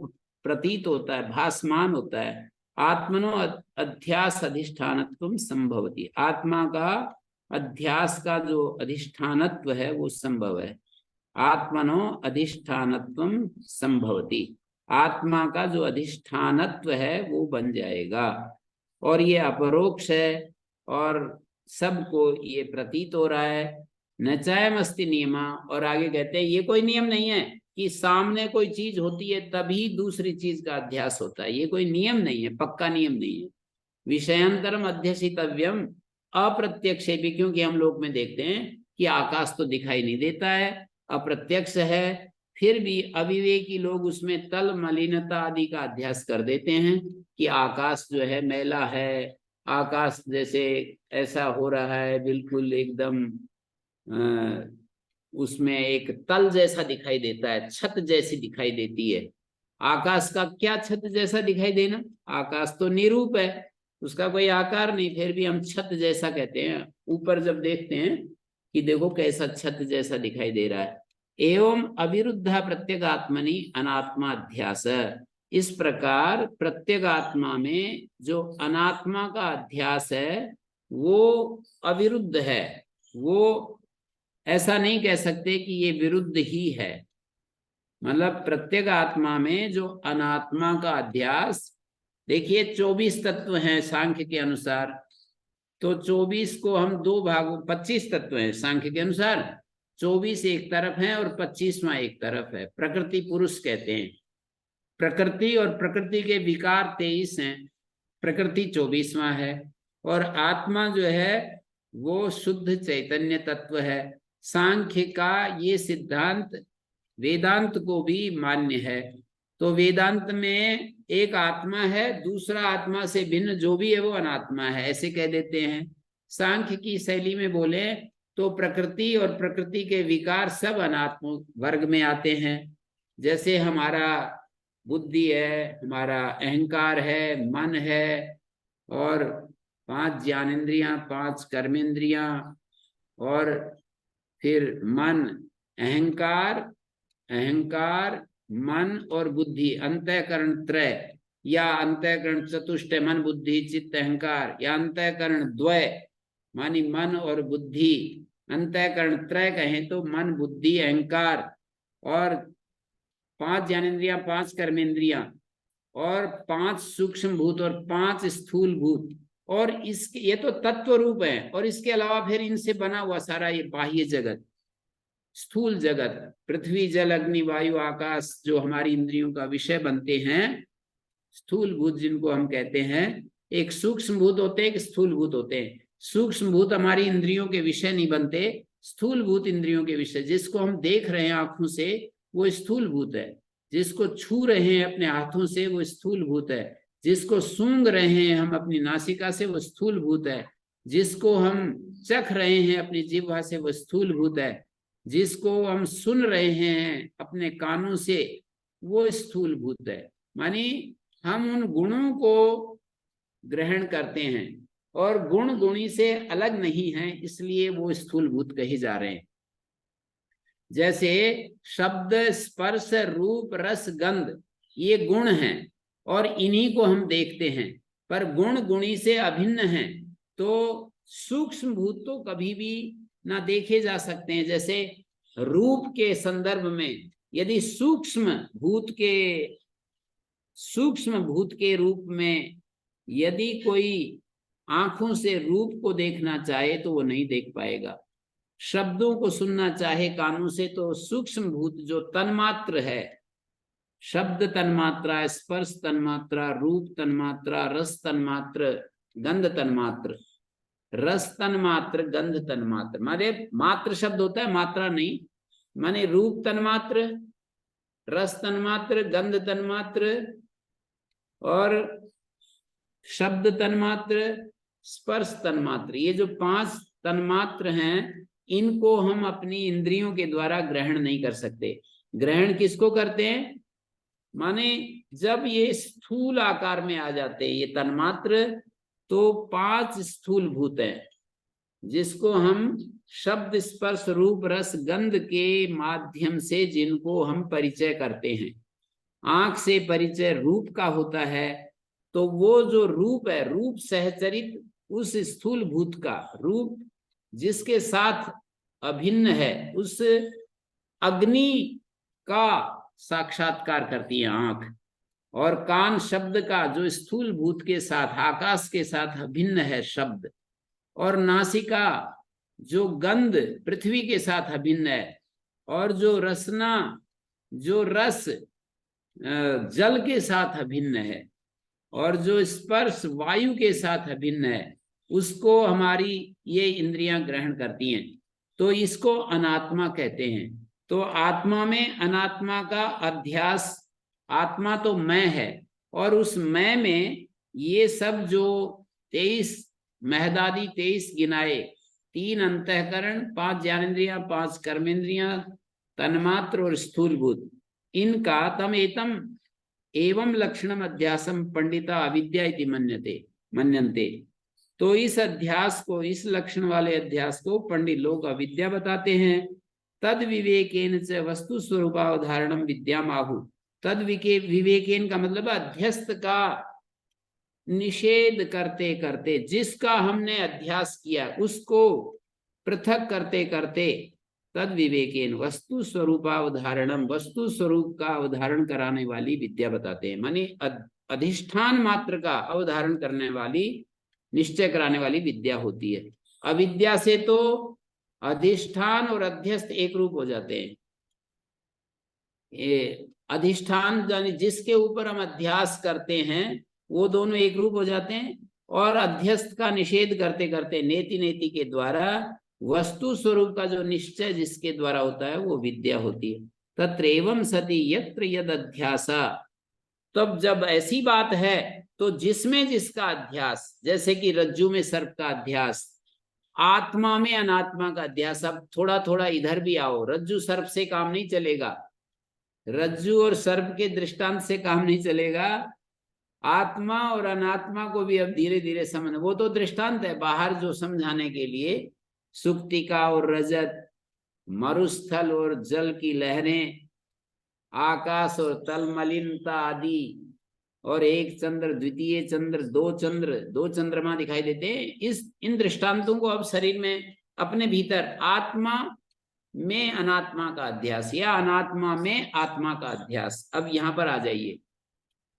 A: प्रतीत होता है, भासमान होता है। आत्मनो अध्यास अधिष्ठानत्वम संभवति, आत्मा का अध्यास का जो अधिष्ठानत्व है वो संभव है। आत्मनो अधिष्ठानत्वम संभवति, आत्मा का जो अधिष्ठानत्व है वो बन जाएगा। और ये अपरोक्ष है और सबको ये प्रतीत हो रहा है। न चायमस्ति नियमा, और आगे कहते हैं ये कोई नियम नहीं है कि सामने कोई चीज होती है तभी दूसरी चीज का अध्यास होता है, ये कोई नियम नहीं है, पक्का नियम नहीं है। विषयांतरम अध्यसितव्यम अप्रत्यक्ष भी, क्योंकि हम लोग में देखते हैं कि आकाश तो दिखाई नहीं देता है, अप्रत्यक्ष है, फिर भी अविवेकी लोग उसमें तल मलिनता आदि का अध्यास कर देते हैं कि आकाश जो है मैला है, आकाश जैसे ऐसा हो रहा है, बिल्कुल एकदम उसमें एक तल जैसा दिखाई देता है, छत जैसी दिखाई देती है। आकाश का क्या छत जैसा दिखाई देना? आकाश तो निरूप है, उसका कोई आकार नहीं, फिर भी हम छत जैसा कहते हैं। ऊपर जब देखते हैं कि देखो कैसा छत जैसा दिखाई दे रहा है। एवं अविरुद्धा प्रत्यगात्मनि अनात्माध्यास, इस प्रकार प्रत्यगात्मा में जो अनात्मा का अध्यास है वो अविरुद्ध है, वो ऐसा नहीं कह सकते कि ये विरुद्ध ही है। मतलब प्रत्यगात्मा में जो अनात्मा का अध्यास, देखिए 24 तत्व हैं सांख्य के अनुसार, तो 24 को हम दो भागों, 25 तत्व हैं सांख्य के अनुसार, 24 एक तरफ है और 25वां एक तरफ है। प्रकृति पुरुष कहते हैं, प्रकृति और प्रकृति के विकार 23 हैं, प्रकृति 24वां है, और आत्मा जो है वो शुद्ध चैतन्य तत्व है। सांख्य का ये सिद्धांत वेदांत को भी मान्य है। तो वेदांत में एक आत्मा है, दूसरा आत्मा से भिन्न जो भी है वो अनात्मा है, ऐसे कह देते हैं। सांख्य की शैली में बोले तो प्रकृति और प्रकृति के विकार सब अनात्म वर्ग में आते हैं। जैसे हमारा बुद्धि है, हमारा अहंकार है, मन है, और 5 ज्ञानेंद्रियां, 5 कर्मेंद्रियां, और फिर मन, अहंकार मन और बुद्धि, अंतःकरण त्रय या अंतःकरण चतुष्टय, मन बुद्धि चित्त अहंकार, या अंतःकरण द्वय मानी मन और बुद्धि, अंतःकरण त्रय कहें तो मन बुद्धि अहंकार, और 5 ज्ञानेंद्रियां, 5 कर्मेंद्रियां, और 5 सूक्ष्म भूत और 5 स्थूल भूत, और इसके ये तो तत्व रूप है, और इसके अलावा फिर इनसे बना हुआ सारा ये बाह्य जगत, स्थूल जगत, पृथ्वी जल अग्नि वायु आकाश जो हमारी इंद्रियों का विषय बनते हैं, स्थूल भूत जिनको हम कहते हैं, एक सूक्ष्म भूत होते हैं, एक स्थूल भूत होते हैं। सूक्ष्म भूत हमारी इंद्रियों के विषय नहीं बनते, स्थूल भूत इंद्रियों के विषय। जिसको हम देख रहे हैं आंखों से वो स्थूल भूत है, जिसको छू रहे हैं अपने हाथों से वो स्थूल भूत है, जिसको सूंघ रहे हैं हम अपनी नासिका से वो स्थूल भूत है, जिसको हम चख रहे हैं अपनी जिह्वा से वो स्थूल भूत है, जिसको हम सुन रहे हैं अपने कानों से वो स्थूल भूत है। मानी हम उन गुणों को ग्रहण करते हैं और गुण गुणी से अलग नहीं है, इसलिए वो स्थूल भूत कहे जा रहे हैं। जैसे शब्द स्पर्श रूप रस गंध ये गुण हैं और इन्हीं को हम देखते हैं, पर गुण गुणी से अभिन्न हैं। तो सूक्ष्म भूत तो कभी भी ना देखे जा सकते हैं। जैसे रूप के संदर्भ में यदि सूक्ष्म भूत के रूप में यदि कोई आंखों से रूप को देखना चाहे तो वो नहीं देख पाएगा। शब्दों को सुनना चाहे कानों से तो सूक्ष्म भूत जो तन्मात्र है, शब्द तन्मात्रा, स्पर्श तन्मात्रा, रूप तन्मात्रा, रस तन्मात्र, गंध तन्मात्र, रस तन्मात्र, गंध तन्मात्र, माने मात्र शब्द होता है, मात्रा नहीं। माने रूप तन्मात्र, रस तन्मात्र, गंध तन्मात्र और शब्द तन्मात्र, स्पर्श तन्मात्र, ये जो 5 तन्मात्र हैं इनको हम अपनी इंद्रियों के द्वारा ग्रहण नहीं कर सकते। ग्रहण किसको करते हैं? माने जब ये स्थूल आकार में आ जाते हैं ये तन्मात्र, तो 5 स्थूल भूत हैं जिसको हम शब्द स्पर्श रूप रस गंध के माध्यम से जिनको हम परिचय करते हैं। आंख से परिचय रूप का होता है, तो वो जो रूप है, रूप सहचरित उस स्थूल भूत का रूप जिसके साथ अभिन्न है, उस अग्नि का साक्षात्कार करती है आंख। और कान शब्द का जो स्थूल भूत के साथ आकाश के साथ अभिन्न है शब्द, और नासिका जो गंध पृथ्वी के साथ अभिन्न है, और जो रसना जो रस जल के साथ अभिन्न है, और जो स्पर्श वायु के साथ अभिन्न है, उसको हमारी ये इंद्रियां ग्रहण करती हैं। तो इसको अनात्मा कहते हैं। तो आत्मा में अनात्मा का अध्यास, आत्मा तो मैं है और उस मैं में ये सब जो 23 महदादि 23 गिनाए, 3 अंतःकरण, 5 ज्ञानेन्द्रियां, 5 कर्मेंद्रियां, तन्मात्र और स्थूलभूत, इनका तम एतम एवं लक्षणम अध्यासम पंडिता अविद्या इति मन्यन्ते। तो इस अध्यास को, इस लक्षण वाले अध्यास को पंडित लोग अविद्या बताते हैं। तद विवेकेन च वस्तु स्वरूपावधारणम विद्यामाहु। तद विवेकेन का मतलब अध्यस्त का निषेध करते करते, जिसका हमने अध्यास किया उसको पृथक करते करते, तद विवेकेन वस्तु स्वरूपावधारणम, वस्तु स्वरूप का अवधारण कराने वाली विद्या बताते हैं। माने अधिष्ठान मात्र का अवधारण करने वाली, निश्चय कराने वाली विद्या होती है। अविद्या से तो अधिष्ठान और अध्यस्त एक रूप हो जाते हैं। ये अधिष्ठान यानी जिसके ऊपर हम अध्यास करते हैं वो दोनों एक रूप हो जाते हैं, और अध्यस्त का निषेध करते करते नेति नेति के द्वारा वस्तु स्वरूप का जो निश्चय जिसके द्वारा होता है वो विद्या होती है। तत्रैवं सति यत्र यद अध्यासा। तब जब ऐसी बात है तो जिसमें जिसका अध्यास, जैसे कि रज्जु में सर्प का अध्यास, आत्मा में अनात्मा का अध्यास। अब थोड़ा थोड़ा इधर भी आओ, रज्जु सर्प से काम नहीं चलेगा, रज्जु और सर्प के दृष्टांत से काम नहीं चलेगा। आत्मा और अनात्मा को भी अब धीरे धीरे समझ, वो तो दृष्टांत है बाहर जो समझाने के लिए, सुक्तिका और रजत, मरुस्थल और जल की लहरें, आकाश और तल मलिनता आदि, और एक चंद्र, द्वितीय चंद्र, दो चंद्रमा दिखाई देते हैं। इन दृष्टांतों को अब शरीर में अपने भीतर आत्मा में अनात्मा का अध्यास या अनात्मा में आत्मा का अध्यास, अब यहाँ पर आ जाइए।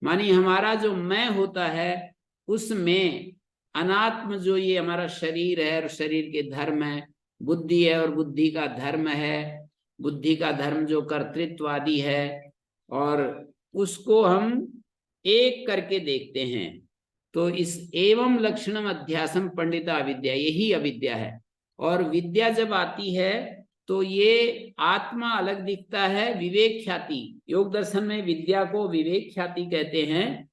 A: मानी हमारा जो मैं होता है उसमें अनात्म जो ये हमारा शरीर है और शरीर के धर्म है, बुद्धि है और बुद्धि का धर्म है, बुद्धि का धर्म जो कर्तृत्ववादी है, और उसको हम एक करके देखते हैं। तो इस एवं लक्षणम अध्यासम पंडिता अविद्या, यही अविद्या है। और विद्या जब आती है तो ये आत्मा अलग दिखता है, विवेक ख्याति, योग दर्शन में विद्या को विवेक ख्याति कहते हैं।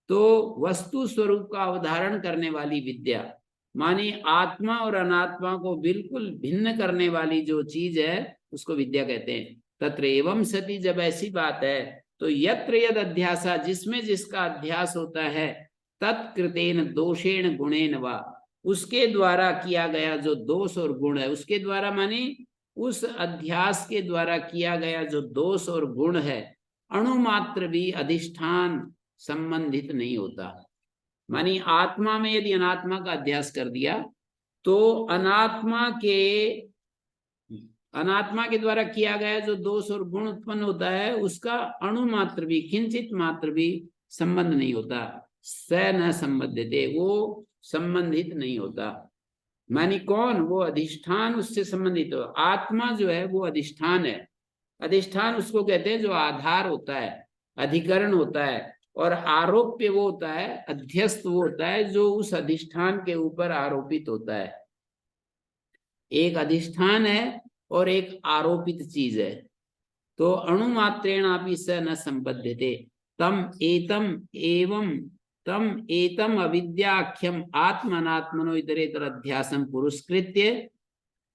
A: तो वस्तु स्वरूप का अवधारण करने वाली विद्या, मानी आत्मा और अनात्मा को बिल्कुल भिन्न करने वाली जो चीज है उसको विद्या कहते हैं। तत्र एवं सति, जब ऐसी बात है तो यत्र यद अध्यासा, जिसमें जिसका अध्यास होता है, तत्कृतेन दोषेण गुणेन वा, उसके द्वारा किया गया जो दोष और गुण है, उसके द्वारा माने उस अध्यास के द्वारा किया गया जो दोष और गुण है, अणुमात्र भी अधिष्ठान संबंधित नहीं होता। मानी आत्मा में यदि अनात्मा का अध्यास कर दिया तो अनात्मा के द्वारा किया गया जो दोष और गुण उत्पन्न होता है उसका अणुमात्र भी, किंचित मात्र भी संबंध नहीं होता। स न संबद्धते, वो संबंधित नहीं होता। मानी कौन? वो अधिष्ठान उससे संबंधित हो। आत्मा जो है वो अधिष्ठान है। अधिष्ठान उसको कहते हैं जो आधार होता है, अधिकरण होता है, और आरोप्य वो होता है, अध्यस्त वो होता है जो उस अधिष्ठान के ऊपर आरोपित होता है। एक अधिष्ठान है और एक आरोपित चीज है। तो अणुमात्रेण अपि स न संबध्यते तम एतम अविद्याख्यम आत्मनात्मनो इतरेतर अध्यासम पुरस्कृत्य,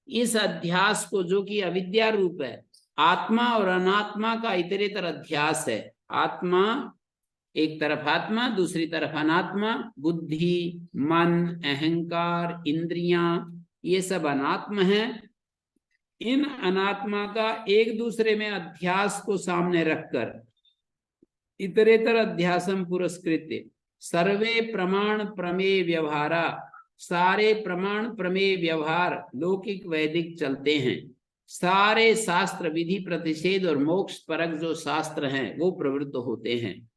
A: इस अध्यास को, जो कि अविद्या रूप है, आत्मा और अनात्मा का इतरेतर अध्यास है। आत्मा एक तरफ आत्मा, दूसरी तरफ अनात्मा, बुद्धि, मन, अहंकार, इंद्रियां, ये सब अनात्म है। इन अनात्मा का एक दूसरे में अध्यास को सामने रखकर इतरेतर अध्यासम पुरस्कृत्य सर्वे प्रमाण प्रमेय व्यवहारा, सारे प्रमाण प्रमेय व्यवहार लौकिक वैदिक चलते हैं। सारे शास्त्र, विधि, प्रतिषेध और मोक्ष परक जो शास्त्र हैं वो प्रवृत्त होते हैं।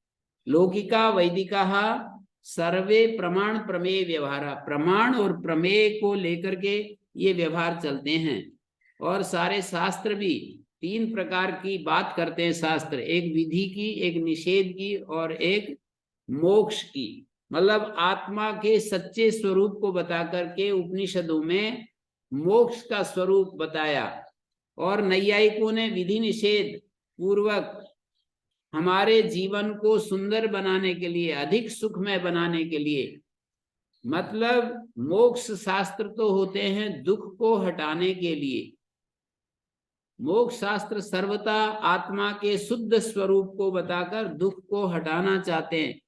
A: लौकिका वैदिका सर्वे प्रमाण प्रमेय व्यवहारा, प्रमाण और प्रमेय को लेकर के ये व्यवहार चलते हैं। और सारे शास्त्र भी तीन प्रकार की बात करते हैं शास्त्र, एक विधि की, एक निषेध की और एक मोक्ष की। मतलब आत्मा के सच्चे स्वरूप को बता करके उपनिषदों में मोक्ष का स्वरूप बताया। और नैयायिकों ने विधि निषेध पूर्वक हमारे जीवन को सुंदर बनाने के लिए, अधिक सुखमय बनाने के लिए, मतलब मोक्ष शास्त्र तो होते हैं दुख को हटाने के लिए। मोक्ष शास्त्र सर्वथा आत्मा के शुद्ध स्वरूप को बताकर दुख को हटाना चाहते हैं।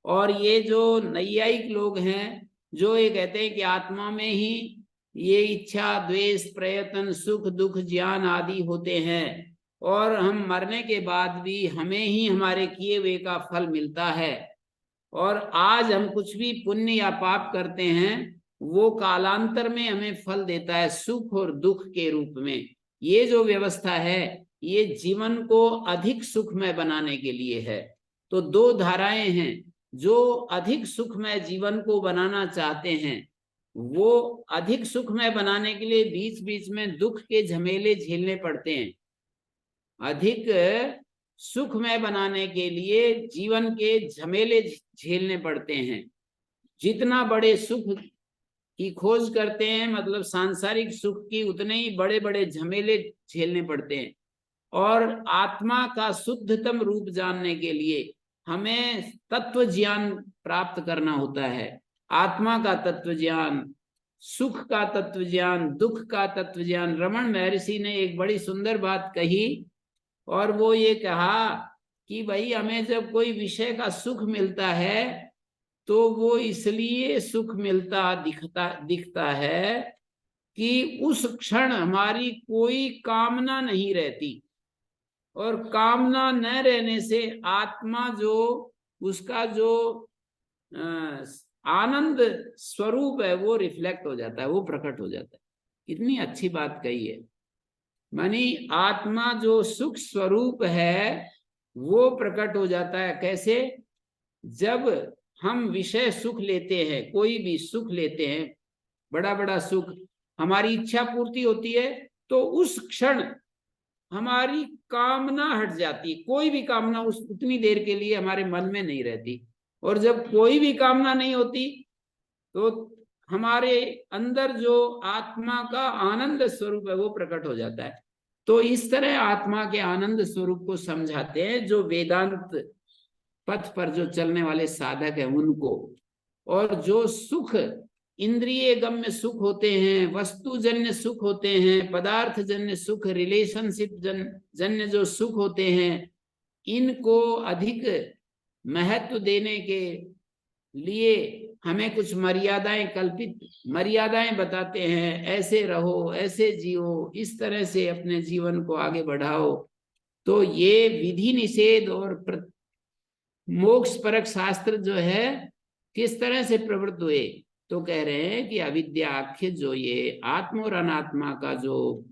A: और ये जो नैयायिक लोग हैं जो ये कहते हैं कि आत्मा में ही ये इच्छा, द्वेष, प्रयत्न, सुख, दुख, ज्ञान आदि होते हैं, और हम मरने के बाद भी हमें ही हमारे किए हुए का फल मिलता है, और आज हम कुछ भी पुण्य या पाप करते हैं वो कालांतर में हमें फल देता है सुख और दुख के रूप में। ये जो व्यवस्था है ये जीवन को अधिक सुखमय बनाने के लिए है। तो दो धाराएं हैं, जो अधिक सुखमय जीवन को बनाना चाहते हैं वो अधिक सुखमय बनाने के लिए बीच बीच में दुख के झमेले झेलने पड़ते हैं। अधिक सुखमय बनाने के लिए जीवन के झमेले झेलने पड़ते हैं। जितना बड़े सुख की खोज करते हैं, मतलब सांसारिक सुख की, उतने ही बड़े बड़े झमेले झेलने पड़ते हैं। और आत्मा का शुद्धतम रूप जानने के लिए हमें तत्व ज्ञान प्राप्त करना होता है। आत्मा का तत्व ज्ञान, सुख का तत्व ज्ञान, दुख का तत्व ज्ञान। रमन महर्षि ने एक बड़ी सुंदर बात कही, और वो ये कहा कि भाई हमें जब कोई विषय का सुख मिलता है तो वो इसलिए सुख मिलता दिखता है कि उस क्षण हमारी कोई कामना नहीं रहती, और कामना न रहने से आत्मा जो उसका जो आनंद स्वरूप है वो रिफ्लेक्ट हो जाता है, वो प्रकट हो जाता है। इतनी अच्छी बात कही है। मानी आत्मा जो सुख स्वरूप है वो प्रकट हो जाता है। कैसे? जब हम विषय सुख लेते हैं, कोई भी सुख लेते हैं, बड़ा बड़ा सुख, हमारी इच्छा पूर्ति होती है, तो उस क्षण हमारी कामना हट जाती है। कोई भी कामना उस उतनी देर के लिए हमारे मन में नहीं रहती, और जब कोई भी कामना नहीं होती तो हमारे अंदर जो आत्मा का आनंद स्वरूप है वो प्रकट हो जाता है। तो इस तरह आत्मा के आनंद स्वरूप को समझाते हैं जो वेदांत पथ पर जो चलने वाले साधक हैं उनको। और जो सुख इंद्रिय गम्य सुख होते हैं, वस्तुजन्य सुख होते हैं, पदार्थ जन्य सुख, रिलेशनशिप जन्य जो सुख होते हैं, इनको अधिक महत्व देने के लिए हमें कुछ मर्यादाएं, कल्पित मर्यादाएं बताते हैं। ऐसे रहो, ऐसे जियो, इस तरह से अपने जीवन को आगे बढ़ाओ। तो ये विधि निषेध और मोक्ष परक शास्त्र जो है किस तरह से प्रवृत्त हुए, तो कह रहे हैं कि अविद्याख्य जो ये आत्मा और अनात्मा का जो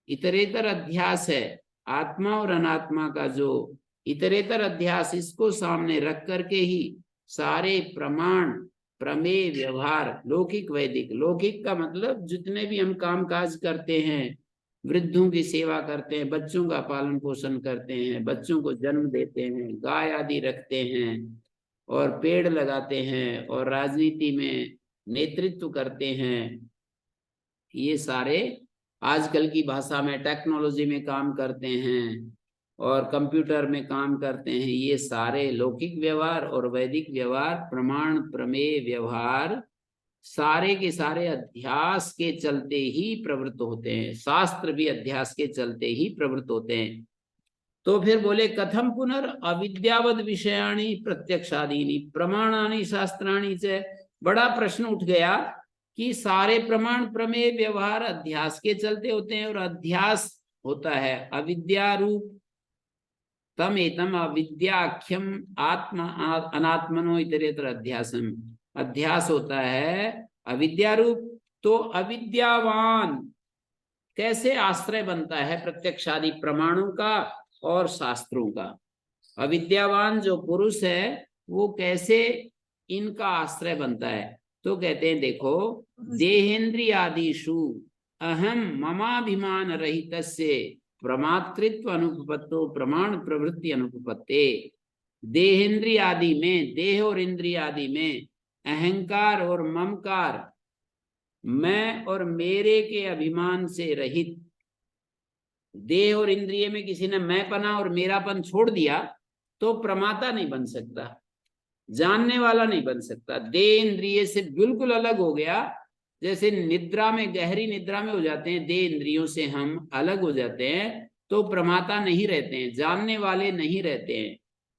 A: इतरेतर अध्यास है, आत्मा और अनात्मा का जो इतरेतर अध्यास, इसको सामने रख करके ही सारे प्रमाण, प्रमेय, व्यवहार, लौकिक वैदिक, लौकिक का मतलब जितने भी हम काम काज करते हैं, वृद्धों की सेवा करते हैं, बच्चों का पालन पोषण करते हैं, बच्चों को जन्म देते हैं, गाय आदि रखते हैं और पेड़ लगाते हैं और राजनीति में नेतृत्व करते हैं, ये सारे आजकल की भाषा में टेक्नोलॉजी में काम करते हैं और कंप्यूटर में काम करते हैं, ये सारे लौकिक व्यवहार और वैदिक व्यवहार, प्रमाण, प्रमेय, व्यवहार, सारे के सारे अध्यास के चलते ही प्रवृत्त होते हैं। शास्त्र भी अध्यास के चलते ही प्रवृत्त होते हैं। तो फिर बोले कथम पुनर् अविद्यावद विषयाणी प्रत्यक्षादीनी प्रमाणानि शास्त्राणी से। बड़ा प्रश्न उठ गया कि सारे प्रमाण, प्रमेय, व्यवहार अध्यास के चलते होते हैं, और अध्यास होता है अविद्या रूप। तम एतम अविद्याख्यम आत्मा अनात्मनो इतरेतर अध्यासम। अध्यास होता है अविद्या रूप। तो अविद्यावान कैसे आश्रय बनता है प्रत्यक्षादि प्रमाणों का और शास्त्रों का। अविद्यावान जो पुरुष है वो कैसे इनका आश्रय बनता है, तो कहते हैं देखो, देहेन्द्रियादिषु अहम ममाभिमान रहितस्य प्रमातृत्व अनुपपत्तो प्रमाण प्रवृत्ति अनुपपत्ते। देहेन्द्रिय आदि में, देह और इंद्रिय आदि में अहंकार और ममकार, मैं और मेरे के अभिमान से रहित, देह और इंद्रिय में किसी ने मैंपना और मेरापन छोड़ दिया तो प्रमाता नहीं बन सकता, जानने वाला नहीं बन सकता। देह इंद्रिय से बिल्कुल अलग हो गया, जैसे निद्रा में, गहरी निद्रा में हो जाते हैं, देह इंद्रियों से हम अलग हो जाते हैं तो प्रमाता नहीं रहते हैं, जानने वाले नहीं रहते हैं।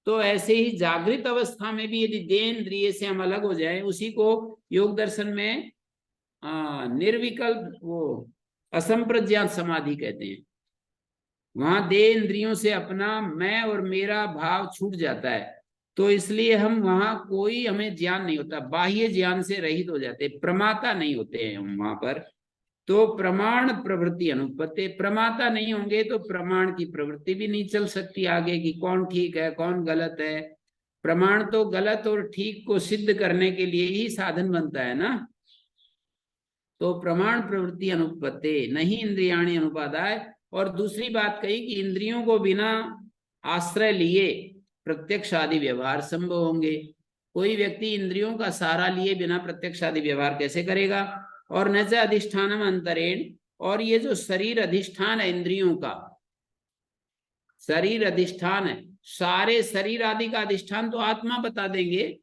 A: तो ऐसे ही जागृत अवस्था में भी यदि देह इंद्रिय से हम अलग हो जाएं, उसी को योग दर्शन में निर्विकल्प वो असंप्रज्ञात समाधि कहते हैं। वहां देह इंद्रियों से अपना मैं और मेरा भाव छूट जाता है, तो इसलिए हम वहां कोई हमें ज्ञान नहीं होता, बाह्य ज्ञान से रहित हो जाते, प्रमाता नहीं होते हैं हम वहां पर। तो प्रमाण प्रवृत्ति अनुपत्ति, प्रमाता नहीं होंगे तो प्रमाण की प्रवृत्ति भी नहीं चल सकती आगे कि कौन ठीक है कौन गलत है। प्रमाण तो गलत और ठीक को सिद्ध करने के लिए ही साधन बनता है ना। तो प्रमाण प्रवृत्ति अनुपत्ति नहीं इंद्रियाणी अनुपादाय। और दूसरी बात कही कि इंद्रियों को बिना आश्रय लिए प्रत्यक्ष आदि व्यवहार संभव होंगे। कोई व्यक्ति इंद्रियों का सहारा लिए बिना प्रत्यक्ष आदि व्यवहार कैसे करेगा। और न च अधिष्ठानम अंतरेण, और ये जो शरीर अधिष्ठान है इंद्रियों का, शरीर अधिष्ठान है, सारे शरीर आदि का अधिष्ठान तो आत्मा बता देंगे,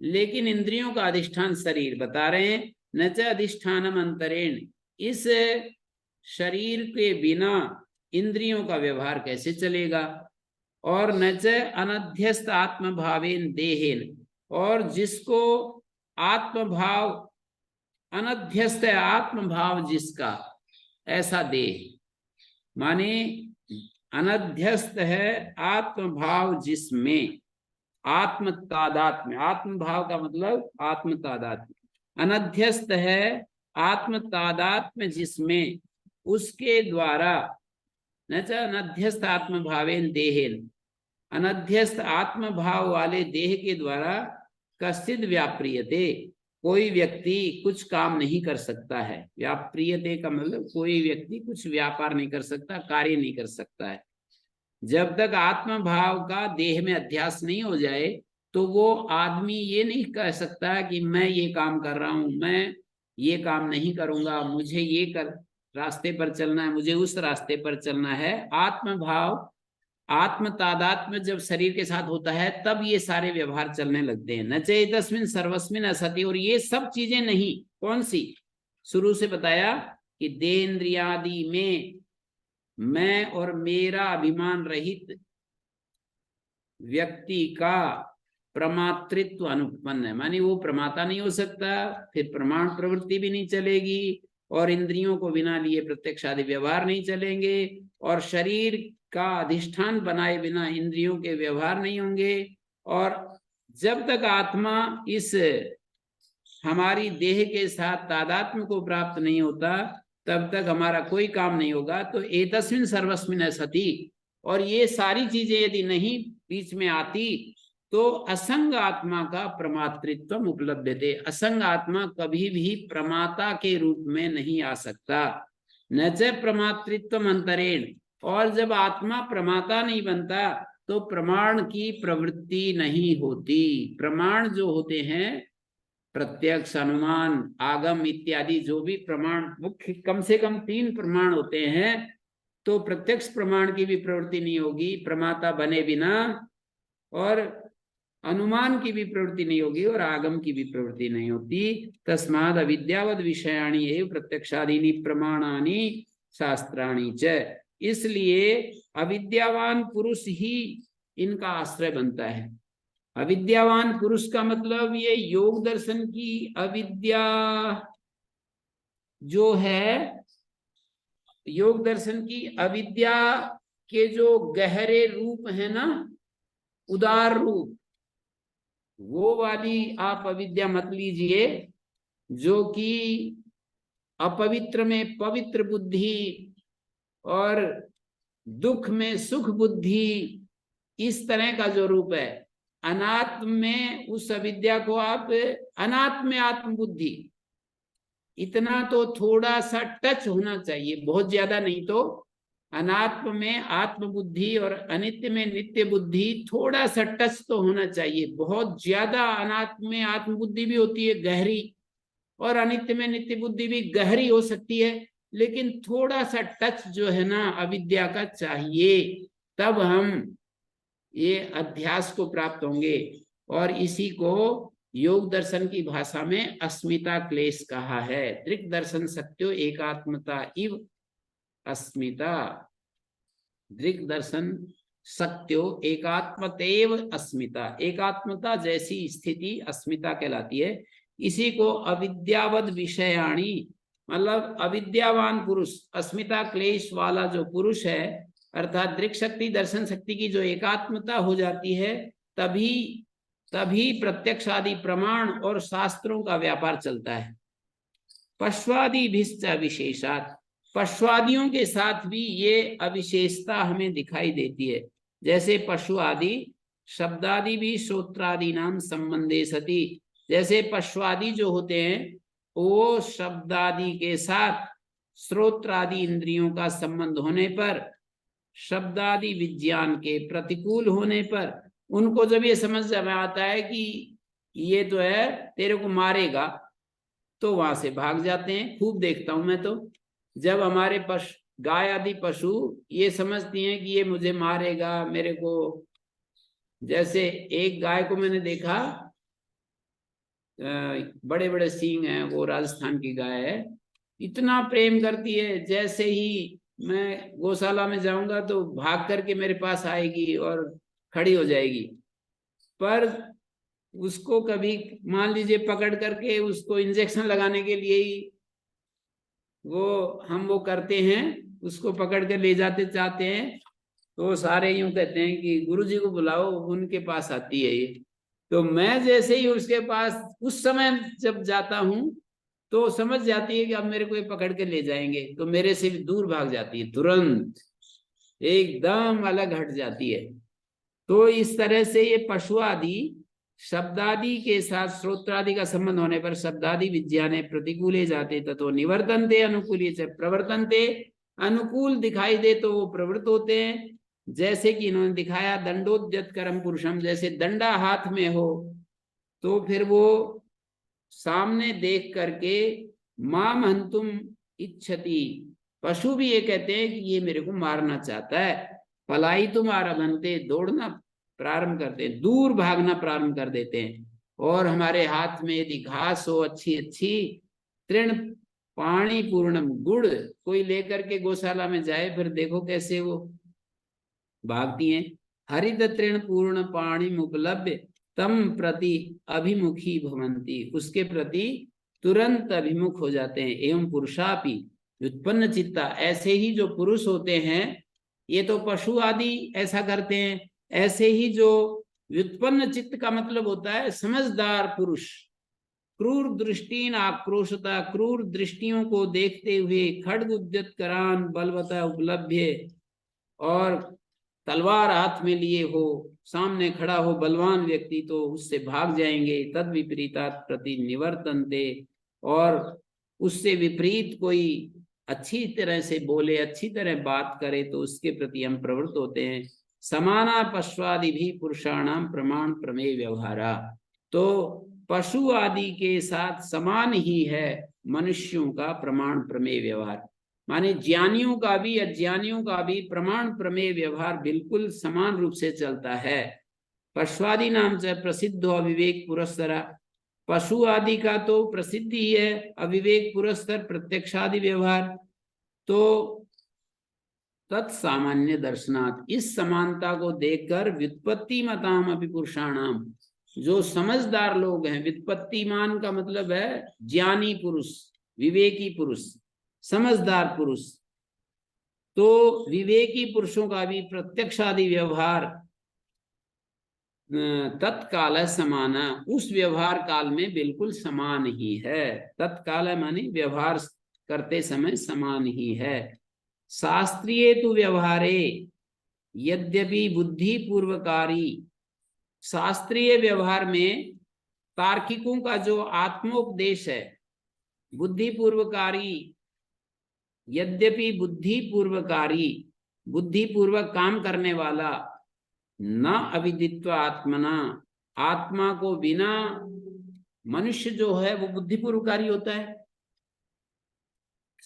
A: लेकिन इंद्रियों का अधिष्ठान शरीर बता रहे हैं। न च अधिष्ठानम अंतरेण, इस शरीर के बिना इंद्रियों का व्यवहार कैसे चलेगा। और न च अनध्यस्त आत्मभावेन देहेन, और जिसको आत्मभाव अनध्यस्त है, आत्मभाव जिसका, ऐसा देह, माने अनध्यस्त है आत्मभाव जिसमें, आत्म तादात्म्य, आत्मभाव का मतलब आत्म तादात्म्य, अनध्यस्त है आत्म तादात्म्य जिसमें, उसके द्वारा न च अनध्यस्त आत्मभावेन देहेन, अनध्यस्त आत्मभाव वाले देह के द्वारा कश्चिद व्याप्रियते, कोई व्यक्ति कुछ काम नहीं कर सकता है। व्याप्रियते का मतलब कोई व्यक्ति कुछ व्यापार नहीं कर सकता, कार्य नहीं कर सकता है। जब तक आत्म भाव का देह में अध्यास नहीं हो जाए तो वो आदमी ये नहीं कह सकता कि मैं ये काम कर रहा हूं, मैं ये काम नहीं करूंगा, मुझे ये कर रास्ते पर चलना है, मुझे उस रास्ते पर चलना है। आत्म भाव, आत्म तादात्म्य जब शरीर के साथ होता है तब ये सारे व्यवहार चलने लगते हैं। न चेतस्मिन सर्वस्मिन असति, और ये सब चीजें नहीं, कौन सी, शुरू से बताया कि देन्द्रियादि में मैं और मेरा अभिमान रहित व्यक्ति का प्रमातृत्व अनुपन्न है, मानी वो प्रमाता नहीं हो सकता, फिर प्रमाण प्रवृत्ति भी नहीं चलेगी, और इंद्रियों को बिना लिए प्रत्यक्ष आदि व्यवहार नहीं चलेंगे, और शरीर का अधिष्ठान बनाए बिना इंद्रियों के व्यवहार नहीं होंगे। और जब तक आत्मा इस हमारी देह के साथ तादात्म्य को प्राप्त नहीं होता तब तक हमारा कोई काम नहीं होगा। तो एतस्मिन् सर्वस्मिन् सति, और ये सारी चीजें यदि नहीं बीच में आती तो असंग आत्मा का प्रमातृत्व उपलब्धते, असंग आत्मा कभी भी प्रमाता के रूप में नहीं आ सकता। न च प्रमातृत्व अंतरेण, और जब आत्मा प्रमाता नहीं बनता तो प्रमाण की प्रवृत्ति नहीं होती। प्रमाण जो होते हैं, प्रत्यक्ष, अनुमान, आगम इत्यादि जो भी प्रमाण, मुख्य कम से कम 3 प्रमाण होते हैं, तो प्रत्यक्ष प्रमाण की भी प्रवृत्ति नहीं होगी प्रमाता बने बिना, और अनुमान की भी प्रवृत्ति नहीं होगी, और आगम की भी प्रवृत्ति नहीं होती। तस्माद् अविद्यावद विषयाणि एव प्रत्यक्षादीनि प्रमाणानि शास्त्राणि च, इसलिए अविद्यावान पुरुष ही इनका आश्रय बनता है। अविद्यावान पुरुष का मतलब ये योग दर्शन की अविद्या जो है, योग दर्शन की अविद्या के जो गहरे रूप है ना, उदार रूप, वो वाली आप अविद्या मत लीजिए, जो कि अपवित्र में पवित्र बुद्धि और दुख में सुख बुद्धि, इस तरह का जो रूप है। अनात्म में उस अविद्या को आप अनात्म में आत्म बुद्धि, इतना तो थोड़ा सा टच होना चाहिए, बहुत ज्यादा नहीं। तो अनात्म में आत्म बुद्धि और अनित्य में नित्य बुद्धि, थोड़ा सा टच तो होना चाहिए। बहुत ज्यादा अनात्म में आत्म बुद्धि भी होती है गहरी, और अनित्य में नित्य बुद्धि भी गहरी हो सकती है, लेकिन थोड़ा सा टच जो है ना अविद्या का चाहिए, तब हम ये अध्यास को प्राप्त होंगे। और इसी को योग दर्शन की भाषा में अस्मिता क्लेश कहा है। दृक् दर्शन सत्यो एकात्मता इव अस्मिता, दृक् दर्शन सत्यो एकात्मतेव अस्मिता, एकात्मता जैसी स्थिति अस्मिता कहलाती है। इसी को अविद्यावद विषयाणि, मतलब अविद्यावान पुरुष, अस्मिता क्लेश वाला जो पुरुष है, अर्थात दृक् शक्ति दर्शन शक्ति की जो एकात्मता हो जाती है, तभी प्रत्यक्ष आदि प्रमाण और शास्त्रों का व्यापार चलता है। पश्वादि भिश्च विशेषात, पशुआदियों के साथ भी ये अविशेषता हमें दिखाई देती है। जैसे पशु आदि शब्दादि भी श्रोत्रादि नाम संबंधे सति, जैसे पशुआदि जो होते हैं वो शब्दादि के साथ श्रोत्रादि इंद्रियों का संबंध होने पर, शब्दादि विज्ञान के प्रतिकूल होने पर, उनको जब ये समझ में आता है कि ये तो है तेरे को मारेगा, तो वहां से भाग जाते हैं। खूब देखता हूं मैं तो, जब हमारे गाय आदि पशु ये समझती हैं कि ये मुझे मारेगा, मेरे को, जैसे एक गाय को मैंने देखा, बड़े बड़े सींग हैं, वो राजस्थान की गाय है, इतना प्रेम करती है, जैसे ही मैं गौशाला में जाऊंगा तो भाग करके मेरे पास आएगी और खड़ी हो जाएगी। पर उसको कभी मान लीजिए पकड़ करके उसको इंजेक्शन लगाने के लिए ही हम वो करते हैं, उसको पकड़ कर ले जाते चाहते हैं, तो सारे यूं कहते हैं कि गुरुजी को बुलाओ, उनके पास आती है ये। तो मैं जैसे ही उसके पास उस समय जब जाता हूं तो समझ जाती है कि अब मेरे को ये पकड़ के ले जाएंगे, तो मेरे से दूर भाग जाती है, तुरंत एकदम अलग हट जाती है। तो इस तरह से ये पशु आदि शब्दादि के साथ श्रोत्रादि का संबंध होने पर शब्दादि विज्ञाने प्रतिकूले जाते ततो निवर्तन्ते अनुकूले च प्रवर्तन्ते, अनुकूल दिखाई दे तो वो प्रवृत्त होते हैं। जैसे कि इन्होंने दिखाया दंडोद्यत करम पुरुषम, जैसे दंडा हाथ में हो तो फिर वो सामने देख करके माम हंतुम इच्छति, पशु भी ये कहते हैं कि ये मेरे को मारना चाहता है। पलाई तुम आरभंते, दौड़ना प्रारंभ करते हैं, दूर भागना प्रारंभ कर देते हैं। और हमारे हाथ में यदि घास हो अच्छी अच्छी, तृण पाणी पूर्णम, गुड़ कोई लेकर के गौशाला में जाए, फिर देखो कैसे वो भागती हैं। हरित तृण पूर्ण पाणी उपलब्ध तम प्रति अभिमुखी भवंती, उसके प्रति तुरंत अभिमुख हो जाते हैं। एवं पुरुषापि व्युत्पन्न चित्ता, ऐसे ही जो पुरुष होते हैं, ये तो पशु आदि ऐसा करते हैं, ऐसे ही जो व्युत्पन्न चित्त का मतलब होता है समझदार पुरुष, क्रूर दृष्टि आक्रोशता, क्रूर दृष्टियों को देखते हुए, खड्ग उद्यत करान बलवता उपलब्ध, और तलवार हाथ में लिए हो, सामने खड़ा हो बलवान व्यक्ति, तो उससे भाग जाएंगे। तद विपरीता प्रति निवर्तन्ते, और उससे विपरीत कोई अच्छी तरह से बोले, अच्छी तरह बात करे तो उसके प्रति हम प्रवृत्त होते हैं। समाना पशुआदि भी पुरुषाणाम प्रमाण प्रमेय व्यवहारा, तो पशु आदि के साथ समान ही है मनुष्यों का प्रमाण प्रमेय व्यवहार, माने ज्ञानियों का भी अज्ञानियों का भी प्रमाण प्रमेय व्यवहार बिल्कुल समान रूप से चलता है। पशुआदि नाम से प्रसिद्ध अविवेक पुरस्सरा, पशु आदि का तो प्रसिद्ध ही है अविवेक पुरस्सर प्रत्यक्षादि व्यवहार। तो तत्सामान्य दर्शनात्, इस समानता को देखकर व्युत्पत्ति मताम अपि पुरुषाणाम, जो समझदार लोग हैं, व्युत्पत्तिमान का मतलब है ज्ञानी पुरुष, विवेकी पुरुष, समझदार पुरुष, तो विवेकी पुरुषों का भी प्रत्यक्षादि व्यवहार तत्काल समाना, उस व्यवहार काल में बिल्कुल समान ही है। तत्काल माने व्यवहार करते समय समान ही है। शास्त्रीय तो व्यवहारे यद्यपि बुद्धि पूर्वकारी, शास्त्रीय व्यवहार में तार्किकों का जो आत्मोपदेश है, बुद्धि पूर्वकारी, यद्यपि बुद्धि पूर्वकारी, बुद्धि पूर्वक काम करने वाला, न अविदित्व आत्मना, आत्मा को बिना, मनुष्य जो है वो बुद्धि पूर्वकारी होता है।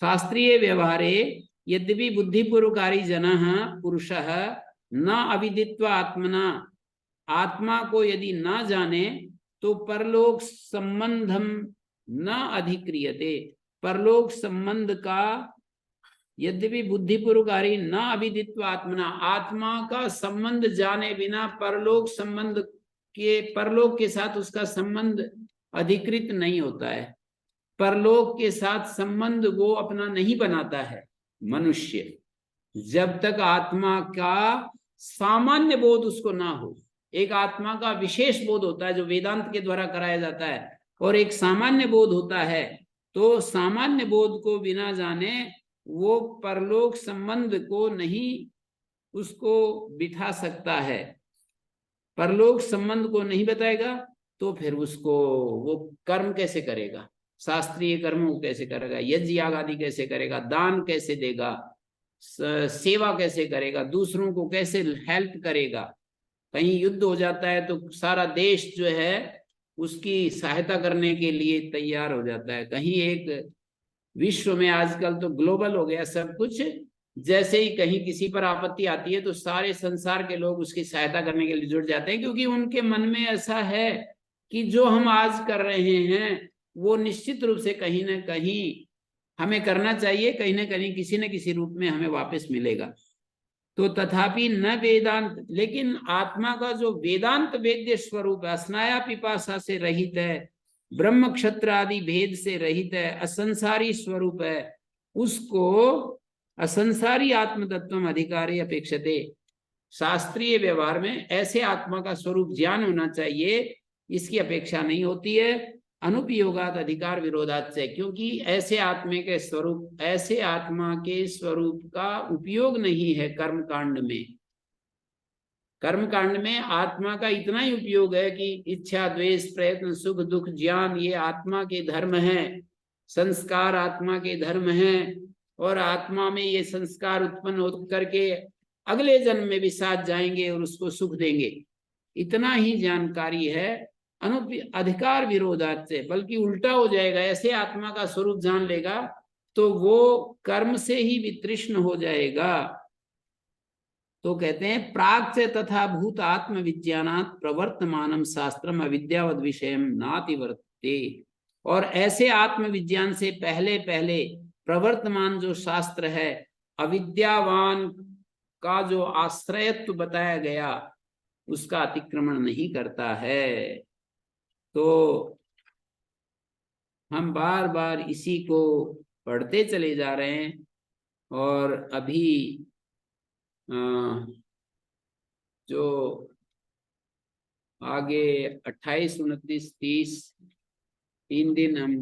A: शास्त्रीय व्यवहारे यद्यपि बुद्धि पूर्वकारी जनः पुरुषः न अविदित्व आत्मना, आत्मा को यदि न जाने तो परलोक संबंधम न अधिक्रियते, परलोक संबंध का, यद्यपि बुद्धि पूर्वकारी न अविदित्व आत्मना, आत्मा का संबंध जाने बिना परलोक संबंध के, परलोक के साथ उसका संबंध अधिकृत नहीं होता है, परलोक के साथ संबंध वो अपना नहीं बनाता है मनुष्य, जब तक आत्मा का सामान्य बोध उसको ना हो। एक आत्मा का विशेष बोध होता है जो वेदांत के द्वारा कराया जाता है, और एक सामान्य बोध होता है। तो सामान्य बोध को बिना जाने वो परलोक संबंध को नहीं उसको बिठा सकता है, परलोक संबंध को नहीं बताएगा तो फिर उसको वो कर्म कैसे करेगा, शास्त्रीय कर्मों को कैसे करेगा, यज्ञ याग आदि कैसे करेगा, दान कैसे देगा, सेवा कैसे करेगा, दूसरों को कैसे हेल्प करेगा। कहीं युद्ध हो जाता है तो सारा देश जो है उसकी सहायता करने के लिए तैयार हो जाता है। कहीं एक विश्व में आजकल तो ग्लोबल हो गया सब कुछ, जैसे ही कहीं किसी पर आपत्ति आती है तो सारे संसार के लोग उसकी सहायता करने के लिए जुट जाते हैं, क्योंकि उनके मन में ऐसा है कि जो हम आज कर रहे हैं वो निश्चित रूप से कहीं ना कहीं हमें करना चाहिए, कहीं ना कहीं किसी न किसी रूप में हमें वापस मिलेगा। तो तथापि न वेदांत, लेकिन आत्मा का जो वेदांत वेद्य स्वरूप है, स्नाया पिपासा से रहित है, ब्रह्म क्षत्र आदि भेद से रहित है, असंसारी स्वरूप है, उसको असंसारी आत्म तत्व अधिकारी अपेक्षते। शास्त्रीय व्यवहार में ऐसे आत्मा का स्वरूप ज्ञान होना चाहिए, इसकी अपेक्षा नहीं होती है। अनुपयोगात अधिकार विरोधात से, क्योंकि ऐसे आत्मा के स्वरूप, ऐसे आत्मा के स्वरूप का उपयोग नहीं है कर्म कांड में। कर्म कांड में आत्मा का इतना ही उपयोग है कि इच्छा, द्वेष, प्रयत्न, सुख, दुख, ज्ञान ये आत्मा के धर्म हैं, संस्कार आत्मा के धर्म हैं, और आत्मा में ये संस्कार उत्पन्न हो करके अगले जन्म में भी साथ जाएंगे और उसको सुख देंगे। इतना ही जानकारी है। अधिकार विरोधात से, बल्कि उल्टा हो जाएगा, ऐसे आत्मा का स्वरूप जान लेगा तो वो कर्म से ही वितृष्ण हो जाएगा। तो कहते हैं प्राग से तथा भूत आत्म विज्ञानात् प्रवर्तमानम शास्त्रम अविद्यावद विषयम नाति वर्तते। और ऐसे आत्मविज्ञान से पहले पहले प्रवर्तमान जो शास्त्र है, अविद्यावान का जो आश्रयत्व बताया गया उसका अतिक्रमण नहीं करता है। तो हम बार बार इसी को पढ़ते चले जा रहे हैं। और अभी जो आगे 28, 29, 30 3 दिन हम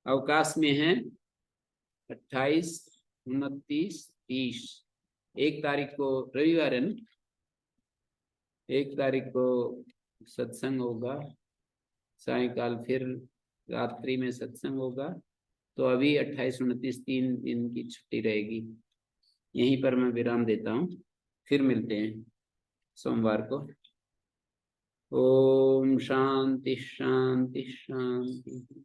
A: अवकाश में हैं। 28, 29, 30 1 तारीख को रविवार है ना, 1 तारीख को सत्संग होगा, सायकाल फिर रात्रि में सत्संग होगा। तो अभी 28, 29 3 दिन की छुट्टी रहेगी। यहीं पर मैं विराम देता हूँ, फिर मिलते हैं सोमवार को। ओम शांति शांति शांति।